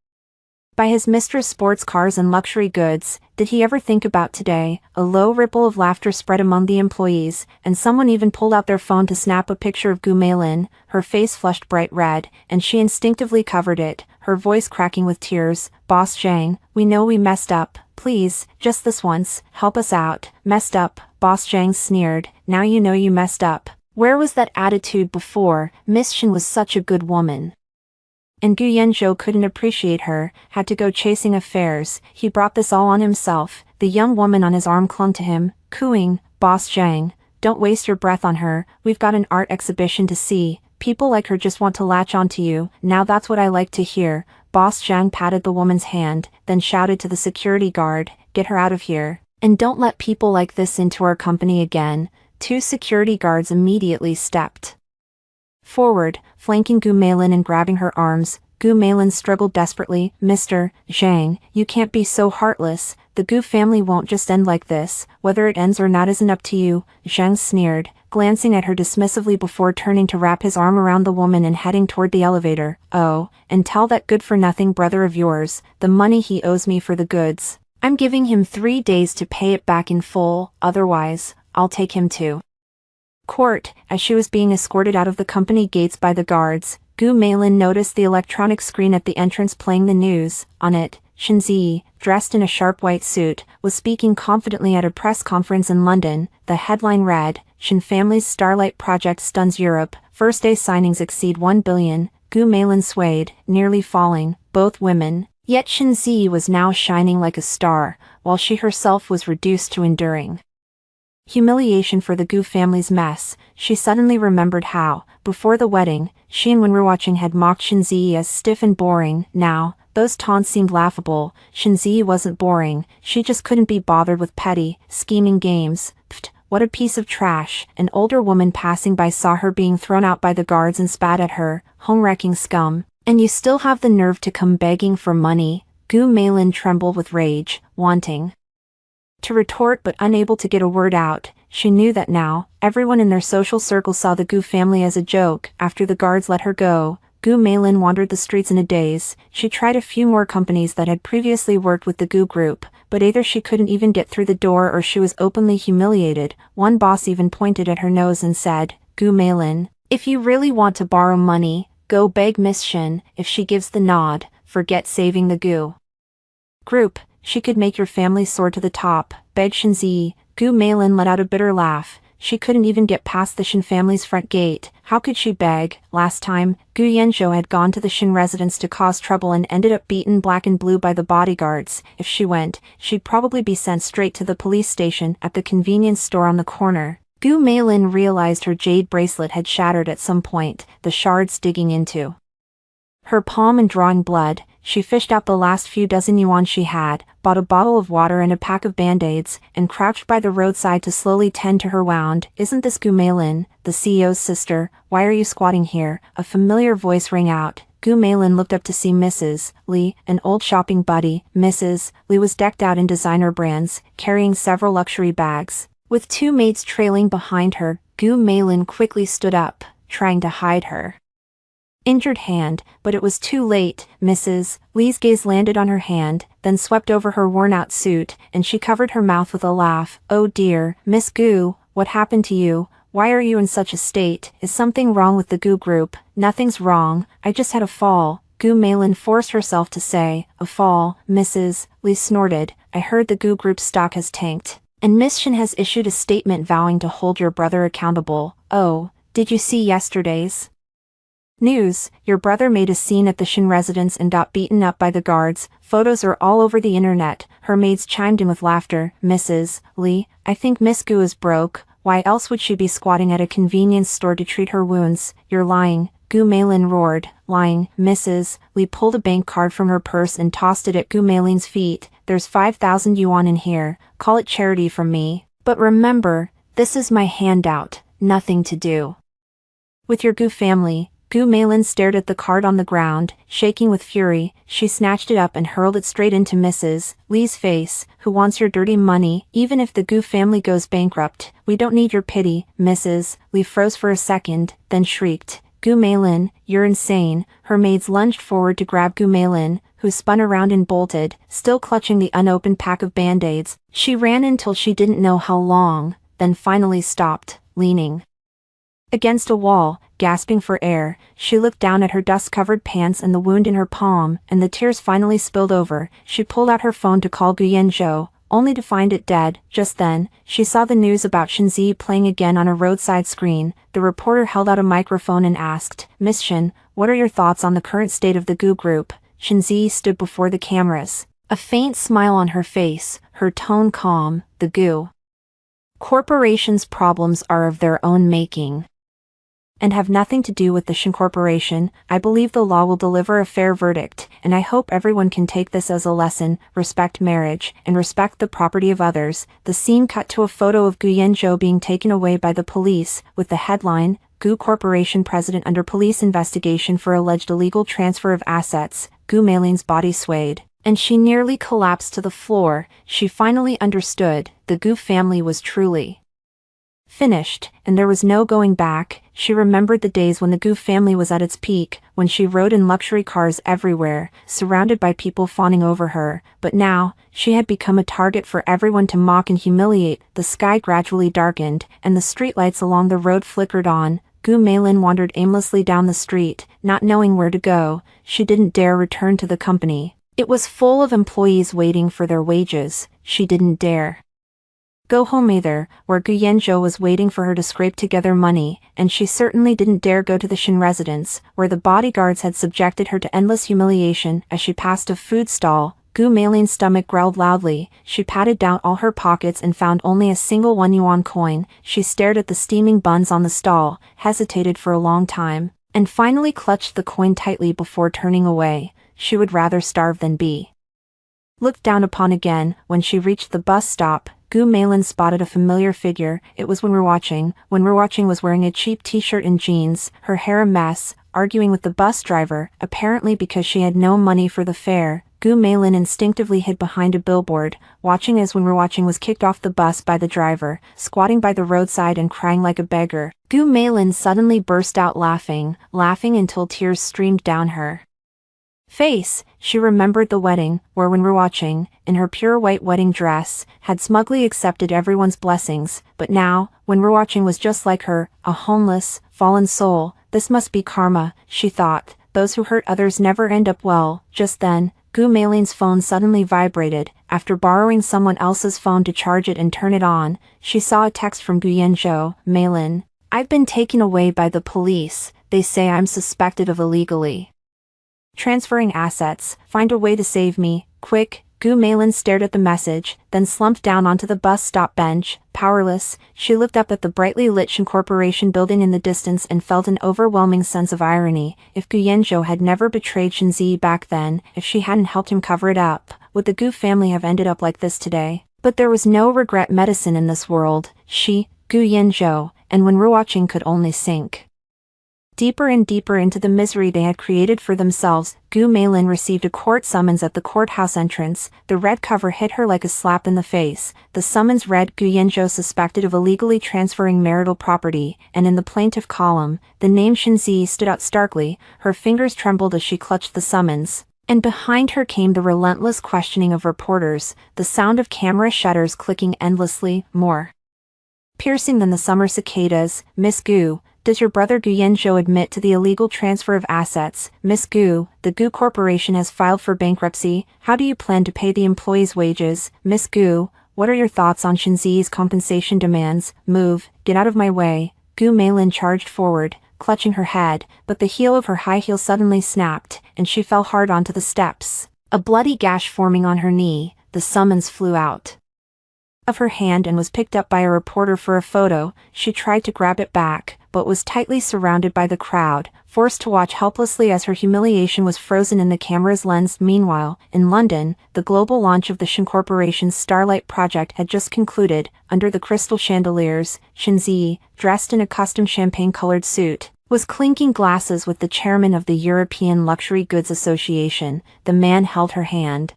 buy his mistress sports cars and luxury goods, did he ever think about today? A low ripple of laughter spread among the employees, and someone even pulled out their phone to snap a picture of Gu Meilin. Her face flushed bright red, and she instinctively covered it, her voice cracking with tears. Boss Zhang, we know we messed up. Please, just this once, help us out. Messed up? Boss Zhang sneered. Now you know you messed up. Where was that attitude before? Miss Shin was such a good woman, and Gu Yanzhou couldn't appreciate her, had to go chasing affairs. He brought this all on himself. The young woman on his arm clung to him, cooing, Boss Zhang, don't waste your breath on her, we've got an art exhibition to see. People like her just want to latch onto you. Now that's what I like to hear. Boss Zhang patted the woman's hand, then shouted to the security guard, get her out of here. And don't let people like this into our company again. 2 security guards immediately stepped forward, flanking Gu Meilin and grabbing her arms. Gu Meilin struggled desperately. Mr. Zhang, you can't be so heartless. The Gu family won't just end like this. Whether it ends or not isn't up to you, Zhang sneered, glancing at her dismissively before turning to wrap his arm around the woman and heading toward the elevator. Oh, and tell that good-for-nothing brother of yours, the money he owes me for the goods. I'm giving him 3 days to pay it back in full, otherwise, I'll take him to court. As she was being escorted out of the company gates by the guards, Gu Meilin noticed the electronic screen at the entrance playing the news. On it, Shen Ziyi, dressed in a sharp white suit, was speaking confidently at a press conference in London. The headline read, Shen family's Starlight project stuns Europe, first-day signings exceed 1 billion, Gu Meilin swayed, nearly falling, both women. Yet Shen Ziyi was now shining like a star, while she herself was reduced to enduring humiliation for the Gu family's mess. She suddenly remembered how, before the wedding, she and Wenruoqing had mocked Shen Ziyi as stiff and boring. Now, those taunts seemed laughable. Shen Ziyi wasn't boring, she just couldn't be bothered with petty, scheming games. Pfft, what a piece of trash. An older woman passing by saw her being thrown out by the guards and spat at her. Home-wrecking scum. And you still have the nerve to come begging for money? Gu Meilin trembled with rage, wanting to retort but unable to get a word out. She knew that now, everyone in their social circle saw the Gu family as a joke. After the guards let her go, Gu Meilin wandered the streets in a daze. She tried a few more companies that had previously worked with the Gu group, but either she couldn't even get through the door or she was openly humiliated. One boss even pointed at her nose and said, Gu Meilin, if you really want to borrow money, go beg Miss Shen. If she gives the nod, forget saving the Gu group. She could make your family soar to the top, begged Shen Ziyi. Gu Meilin let out a bitter laugh. She couldn't even get past the Shen family's front gate. How could she beg? Last time, Gu Yanzhou had gone to the Shen residence to cause trouble and ended up beaten black and blue by the bodyguards. If she went, she'd probably be sent straight to the police station at the convenience store on the corner. Gu Meilin realized her jade bracelet had shattered at some point, the shards digging into her palm and drawing blood. She fished out the last few dozen yuan she had, bought a bottle of water and a pack of band-aids, and crouched by the roadside to slowly tend to her wound. Isn't this Gu Meilin, the CEO's sister? Why are you squatting here? A familiar voice rang out. Gu Meilin looked up to see Mrs. Li, an old shopping buddy. Mrs. Li was decked out in designer brands, carrying several luxury bags. With 2 maids trailing behind her, Gu Meilin quickly stood up, trying to hide her injured hand, but it was too late. Mrs. Li's gaze landed on her hand, then swept over her worn-out suit, and she covered her mouth with a laugh. Oh dear, Miss Gu, what happened to you? Why are you in such a state? Is something wrong with the Gu group? Nothing's wrong, I just had a fall. Gu Meilin forced herself to say, a fall. Mrs. Li snorted. I heard the Gu group's stock has tanked, and Miss Shen has issued a statement vowing to hold your brother accountable. Oh, did you see yesterday's news? Your brother made a scene at the Shen residence and got beaten up by the guards. Photos are all over the internet. Her maids chimed in with laughter. Mrs. Li, I think Miss Gu is broke. Why else would she be squatting at a convenience store to treat her wounds? You're lying. Gu Meilin roared. Lying. Mrs. Li pulled a bank card from her purse and tossed it at Gu Meilin's feet. There's 5,000 yuan in here. Call it charity from me. But remember, this is my handout. Nothing to do with your Gu family. Gu Meilin stared at the card on the ground, shaking with fury. She snatched it up and hurled it straight into Mrs. Li's face. Who wants your dirty money? Even if the Gu family goes bankrupt, we don't need your pity. Mrs. Li froze for a second, then shrieked. Gu Meilin, you're insane. Her maids lunged forward to grab Gu Meilin, who spun around and bolted, still clutching the unopened pack of band-aids. She ran until she didn't know how long, then finally stopped, leaning against a wall, gasping for air. She looked down at her dust-covered pants and the wound in her palm, and the tears finally spilled over. She pulled out her phone to call Gu Yanzhou, only to find it dead. Just then, she saw the news about Shen Ziyi playing again on a roadside screen. The reporter held out a microphone and asked, Miss Shen, what are your thoughts on the current state of the Gu group? Shen Ziyi stood before the cameras, a faint smile on her face, her tone calm. The Gu corporation's problems are of their own making and have nothing to do with the Shen Corporation. I believe the law will deliver a fair verdict, and I hope everyone can take this as a lesson. Respect marriage, and respect the property of others. The scene cut to a photo of Gu Yanzhou being taken away by the police, with the headline, Gu Corporation president under police investigation for alleged illegal transfer of assets. Gu Meilin's body swayed, and she nearly collapsed to the floor. She finally understood. The Gu family was truly finished, and there was no going back. She remembered the days when the Gu family was at its peak, when she rode in luxury cars everywhere, surrounded by people fawning over her. But now, she had become a target for everyone to mock and humiliate. The sky gradually darkened, and the streetlights along the road flickered on. Gu Meilin wandered aimlessly down the street, not knowing where to go. She didn't dare return to the company. It was full of employees waiting for their wages. She didn't dare go home either, where Gu Yanzhou was waiting for her to scrape together money, and she certainly didn't dare go to the Shin residence, where the bodyguards had subjected her to endless humiliation. As she passed a food stall, Gu Meilin's stomach growled loudly. She patted down all her pockets and found only a single 1 yuan coin. She stared at the steaming buns on the stall, hesitated for a long time, and finally clutched the coin tightly before turning away. She would rather starve than be looked down upon again. When she reached the bus stop, Gu Meilin spotted a familiar figure. It was Wen Ruoqing. Wen Ruoqing was wearing a cheap t-shirt and jeans, her hair a mess, arguing with the bus driver, apparently because she had no money for the fare. Gu Meilin instinctively hid behind a billboard, watching as Wen Ruoqing was kicked off the bus by the driver, squatting by the roadside and crying like a beggar. Gu Meilin suddenly burst out laughing until tears streamed down her face. She remembered the wedding, where Wen Ruoqing, in her pure white wedding dress, had smugly accepted everyone's blessings, but now, Wen Ruoqing was just like her, a homeless, fallen soul. This must be karma, she thought. Those who hurt others never end up well. Just then, Gu Meilin's phone suddenly vibrated. After borrowing someone else's phone to charge it and turn it on, she saw a text from Gu Yanzhou. Meilin, I've been taken away by the police. They say I'm suspected of illegally transferring assets. Find a way to save me, quick. Gu Meilin stared at the message, then slumped down onto the bus stop bench. Powerless, she looked up at the brightly lit Shin Corporation building in the distance and felt an overwhelming sense of irony. If Gu Yanzhou had never betrayed Shinzi back then, if she hadn't helped him cover it up, would the Gu family have ended up like this today? But there was no regret medicine in this world. She, Gu Yanzhou, and Wen Ruoqing could only sink deeper and deeper into the misery they had created for themselves. Gu Meilin received a court summons at the courthouse entrance. The red cover hit her like a slap in the face. The summons read, Gu Yanzhou suspected of illegally transferring marital property, and in the plaintiff column, the name Shinzi stood out starkly. Her fingers trembled as she clutched the summons, and behind her came the relentless questioning of reporters, the sound of camera shutters clicking endlessly, more piercing than the summer cicadas. Miss Gu, does your brother Gu Yanzhou admit to the illegal transfer of assets? Miss Gu, the Gu Corporation has filed for bankruptcy. How do you plan to pay the employees' wages? Miss Gu, what are your thoughts on Shinzi's compensation demands? Move, get out of my way. Gu Meilin charged forward, clutching her head, but the heel of her high heel suddenly snapped, and she fell hard onto the steps. A bloody gash forming on her knee, the summons flew out of her hand and was picked up by a reporter for a photo. She tried to grab it back, but was tightly surrounded by the crowd, forced to watch helplessly as her humiliation was frozen in the camera's lens. Meanwhile, in London, the global launch of the Shin Corporation's Starlight project had just concluded. Under the crystal chandeliers, Shinzi, dressed in a custom champagne-colored suit, was clinking glasses with the chairman of the European Luxury Goods Association. The man held her hand.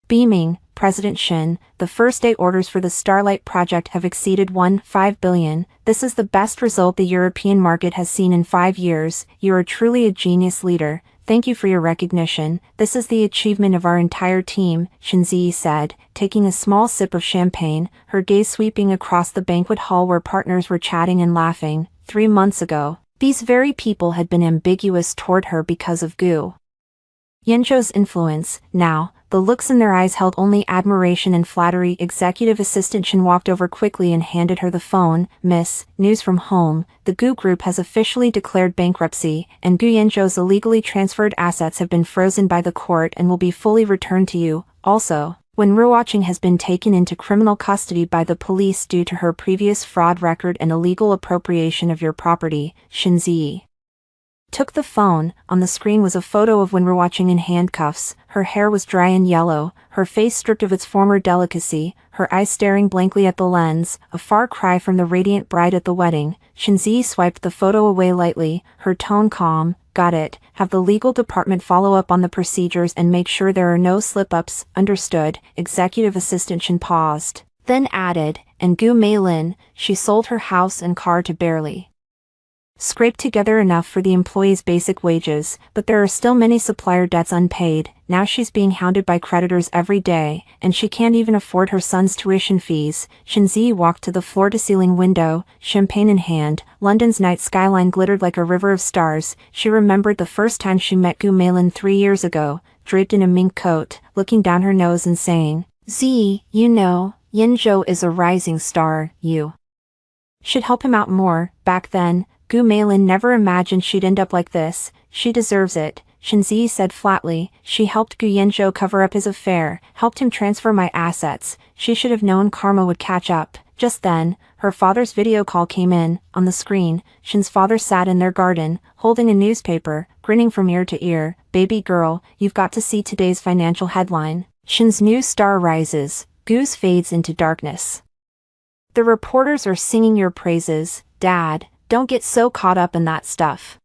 Beaming, President Shin, the first-day orders for the Starlight project have exceeded 1.5 billion. This is the best result the European market has seen in 5 years. You are truly a genius leader. Thank you for your recognition. This is the achievement of our entire team, Shinzi said, taking a small sip of champagne, her gaze sweeping across the banquet hall where partners were chatting and laughing. 3 months ago, these very people had been ambiguous toward her because of Gu Yanzhou's influence. Now, the looks in their eyes held only admiration and flattery. Executive Assistant Shin walked over quickly and handed her the phone. Miss, news from home. The Gu Group has officially declared bankruptcy, and Gu Yanzhou's illegally transferred assets have been frozen by the court and will be fully returned to you. Also, Wen Ruoqing has been taken into criminal custody by the police due to her previous fraud record and illegal appropriation of your property. Shinzi Took the phone. On the screen was a photo of when we're watching in handcuffs. Her hair was dry and yellow, her face stripped of its former delicacy, her eyes staring blankly at the lens, a far cry from the radiant bride at the wedding. Shinzi swiped the photo away lightly, her tone calm. Got it. Have the legal department follow up on the procedures and make sure there are no slip-ups. Understood. Executive Assistant Shin paused, then added, and Gu Meilin, she sold her house and car to barely scrape together enough for the employees' basic wages, but there are still many supplier debts unpaid. Now she's being hounded by creditors every day, and she can't even afford her son's tuition fees. Shinzi walked to the floor-to-ceiling window, champagne in hand. London's night skyline glittered like a river of stars. She remembered the first time she met Gu Meilin 3 years ago, draped in a mink coat, looking down her nose and saying, "Z, you know, Yinzhou is a rising star, you should help him out more." Back then, Gu Meilin never imagined she'd end up like this. She deserves it, Shinzi said flatly. She helped Gu Yinzhou cover up his affair, helped him transfer my assets. She should have known karma would catch up. Just then, her father's video call came in. On the screen, Shin's father sat in their garden, holding a newspaper, grinning from ear to ear. "Baby girl, you've got to see today's financial headline. Shin's new star rises, Gu's fades into darkness. The reporters are singing your praises. Dad, don't get so caught up in that stuff."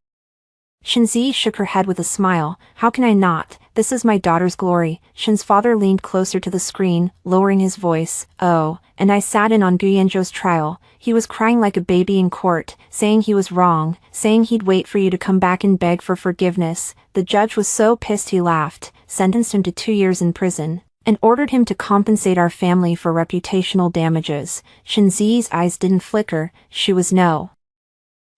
Shinzi shook her head with a smile. "How can I not? This is my daughter's glory." Shin's father leaned closer to the screen, lowering his voice. "Oh, and I sat in on Gu Yanzhou's trial. He was crying like a baby in court, saying he was wrong, saying he'd wait for you to come back and beg for forgiveness. The judge was so pissed he laughed, sentenced him to 2 years in prison, and ordered him to compensate our family for reputational damages." Shinzi's eyes didn't flicker. She was no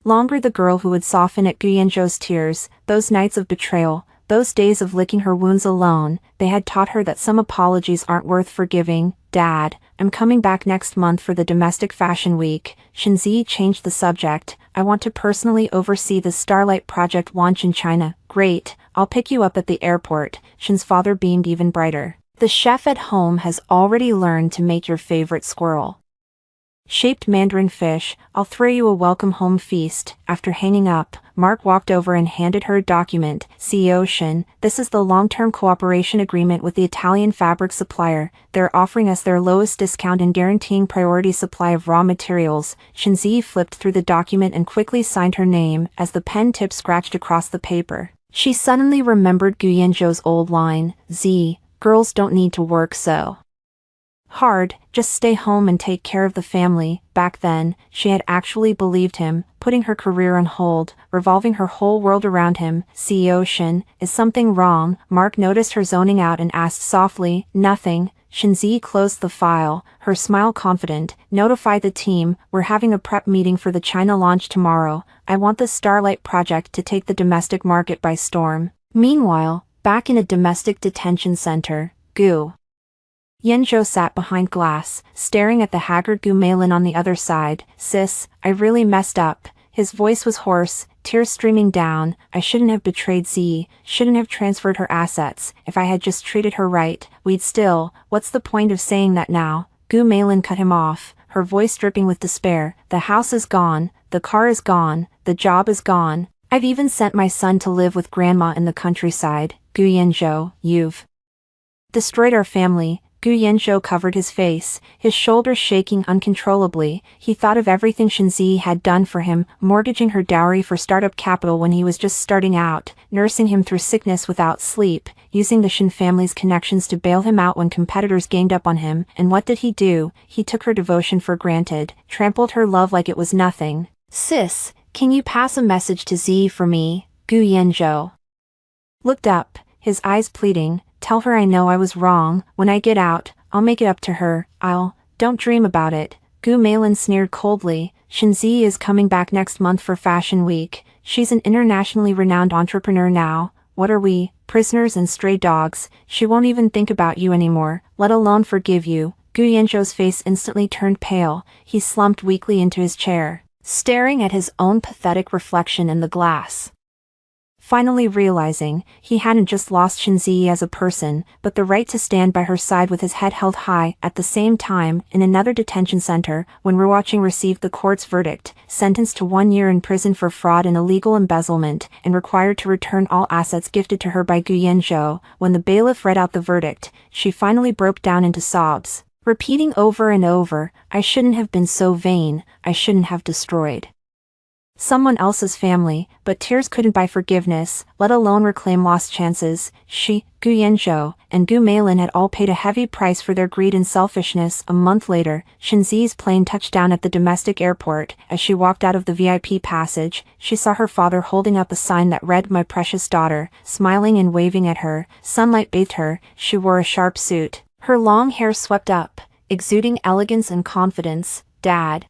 longer the girl who would soften at Gu Yanzhou's tears. Those nights of betrayal, those days of licking her wounds alone, they had taught her that some apologies aren't worth forgiving. "Dad, I'm coming back next month for the domestic fashion week." Shinzi changed the subject. "I want to personally oversee the Starlight Project launch in China." "Great, I'll pick you up at the airport." Shin's father beamed even brighter. "The chef at home has already learned to make your favorite squirrel shaped mandarin fish. I'll throw you a welcome home feast." After hanging up, Mark walked over and handed her a document. "CEO Shin, this is the long-term cooperation agreement with the Italian fabric supplier. They're offering us their lowest discount and guaranteeing priority supply of raw materials." Shinzi flipped through the document and quickly signed her name. As the pen tip scratched across the paper, she suddenly remembered Gu Yanzhou's old line, "Z, girls don't need to work so hard, just stay home and take care of the family." Back then, she had actually believed him, putting her career on hold, revolving her whole world around him. "CEO Shin, is something wrong?" Mark noticed her zoning out and asked softly. "Nothing." Shinzi closed the file, her smile confident. "Notify the team, we're having a prep meeting for the China launch tomorrow. I want the Starlight Project to take the domestic market by storm." Meanwhile, back in a domestic detention center, Gu Yanzhou sat behind glass, staring at the haggard Gu Meilin on the other side. "Sis, I really messed up." His voice was hoarse, tears streaming down. "I shouldn't have betrayed Z, shouldn't have transferred her assets. If I had just treated her right, we'd still." "What's the point of saying that now?" Gu Meilin cut him off, her voice dripping with despair. "The house is gone, the car is gone, the job is gone. I've even sent my son to live with grandma in the countryside. Gu Yanzhou, you've destroyed our family." Gu Yanzhou covered his face, his shoulders shaking uncontrollably. He thought of everything Shinzi had done for him, mortgaging her dowry for startup capital when he was just starting out, nursing him through sickness without sleep, using the Shin family's connections to bail him out when competitors ganged up on him. And what did he do? He took her devotion for granted, trampled her love like it was nothing. "Sis, can you pass a message to Z for me?" Gu Yanzhou looked up, his eyes pleading. "Tell her I know I was wrong. When I get out, I'll make it up to her. Don't dream about it." Gu Meilin sneered coldly. "Shinzi is coming back next month for Fashion Week. She's an internationally renowned entrepreneur now. What are we, prisoners and stray dogs? She won't even think about you anymore, let alone forgive you." Gu Yanzhou's face instantly turned pale. He slumped weakly into his chair, staring at his own pathetic reflection in the glass. finally realizing he hadn't just lost Shinzi as a person, but the right to stand by her side with his head held high. At the same time, in another detention center, when Ruoqing received the court's verdict, sentenced to 1 year in prison for fraud and illegal embezzlement, and required to return all assets gifted to her by Gu Yanzhou, when the bailiff read out the verdict, she finally broke down into sobs, repeating over and over, "I shouldn't have been so vain, I shouldn't have destroyed someone else's family," but tears couldn't buy forgiveness, let alone reclaim lost chances. She, Gu Yanzhou, and Gu Meilin had all paid a heavy price for their greed and selfishness. A month later, Shinzi's plane touched down at the domestic airport. As she walked out of the VIP passage, she saw her father holding up a sign that read, "My precious daughter," smiling and waving at her. Sunlight bathed her. She wore a sharp suit, her long hair swept up, exuding elegance and confidence. "Dad."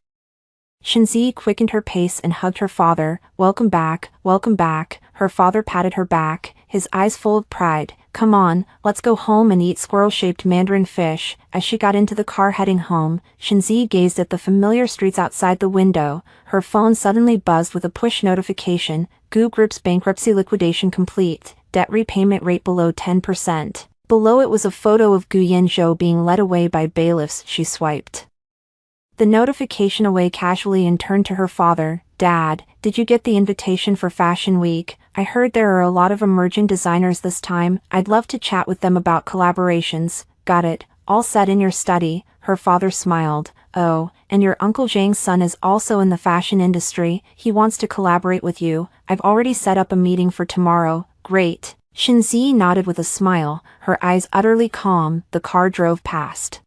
Shinzi quickened her pace and hugged her father. "Welcome back, welcome back." Her father patted her back, his eyes full of pride. "Come on, let's go home and eat squirrel-shaped mandarin fish." As she got into the car heading home, Shinzi gazed at the familiar streets outside the window. Her phone suddenly buzzed with a push notification. Gu Group's bankruptcy liquidation complete, debt repayment rate below 10%. Below it was a photo of Gu Yanzhou being led away by bailiffs. She swiped the notification away casually and turned to her father. "Dad, did you get the invitation for Fashion Week? I heard there are a lot of emerging designers this time. I'd love to chat with them about collaborations." "Got it, all set in your study." Her father smiled. "Oh, and your Uncle Zhang's son is also in the fashion industry. He wants to collaborate with you. I've already set up a meeting for tomorrow." "Great." Shinzi nodded with a smile, her eyes utterly calm. The car drove past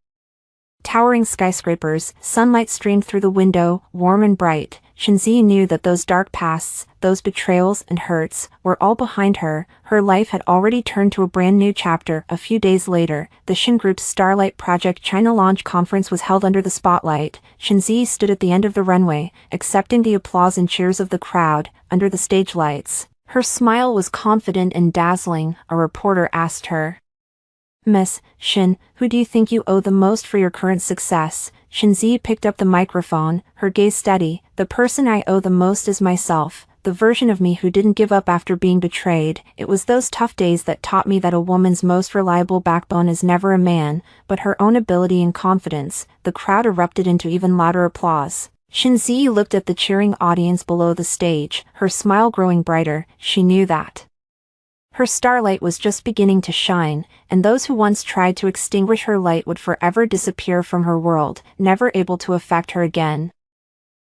towering skyscrapers. Sunlight streamed through the window, warm and bright. Shinzi knew that those dark pasts, those betrayals and hurts, were all behind her. Her life had already turned to a brand new chapter. A few days later, the Shin Group's Starlight Project China launch conference was held under the spotlight. Shinzi stood at the end of the runway, accepting the applause and cheers of the crowd, under the stage lights. Her smile was confident and dazzling. A reporter asked her, "Miss Shin, who do you think you owe the most for your current success?" Shinzi picked up the microphone, her gaze steady. "The person I owe the most is myself, the version of me who didn't give up after being betrayed. It was those tough days that taught me that a woman's most reliable backbone is never a man, but her own ability and confidence." The crowd erupted into even louder applause. Shinzi looked at the cheering audience below the stage, her smile growing brighter. She knew that her starlight was just beginning to shine, and those who once tried to extinguish her light would forever disappear from her world, never able to affect her again.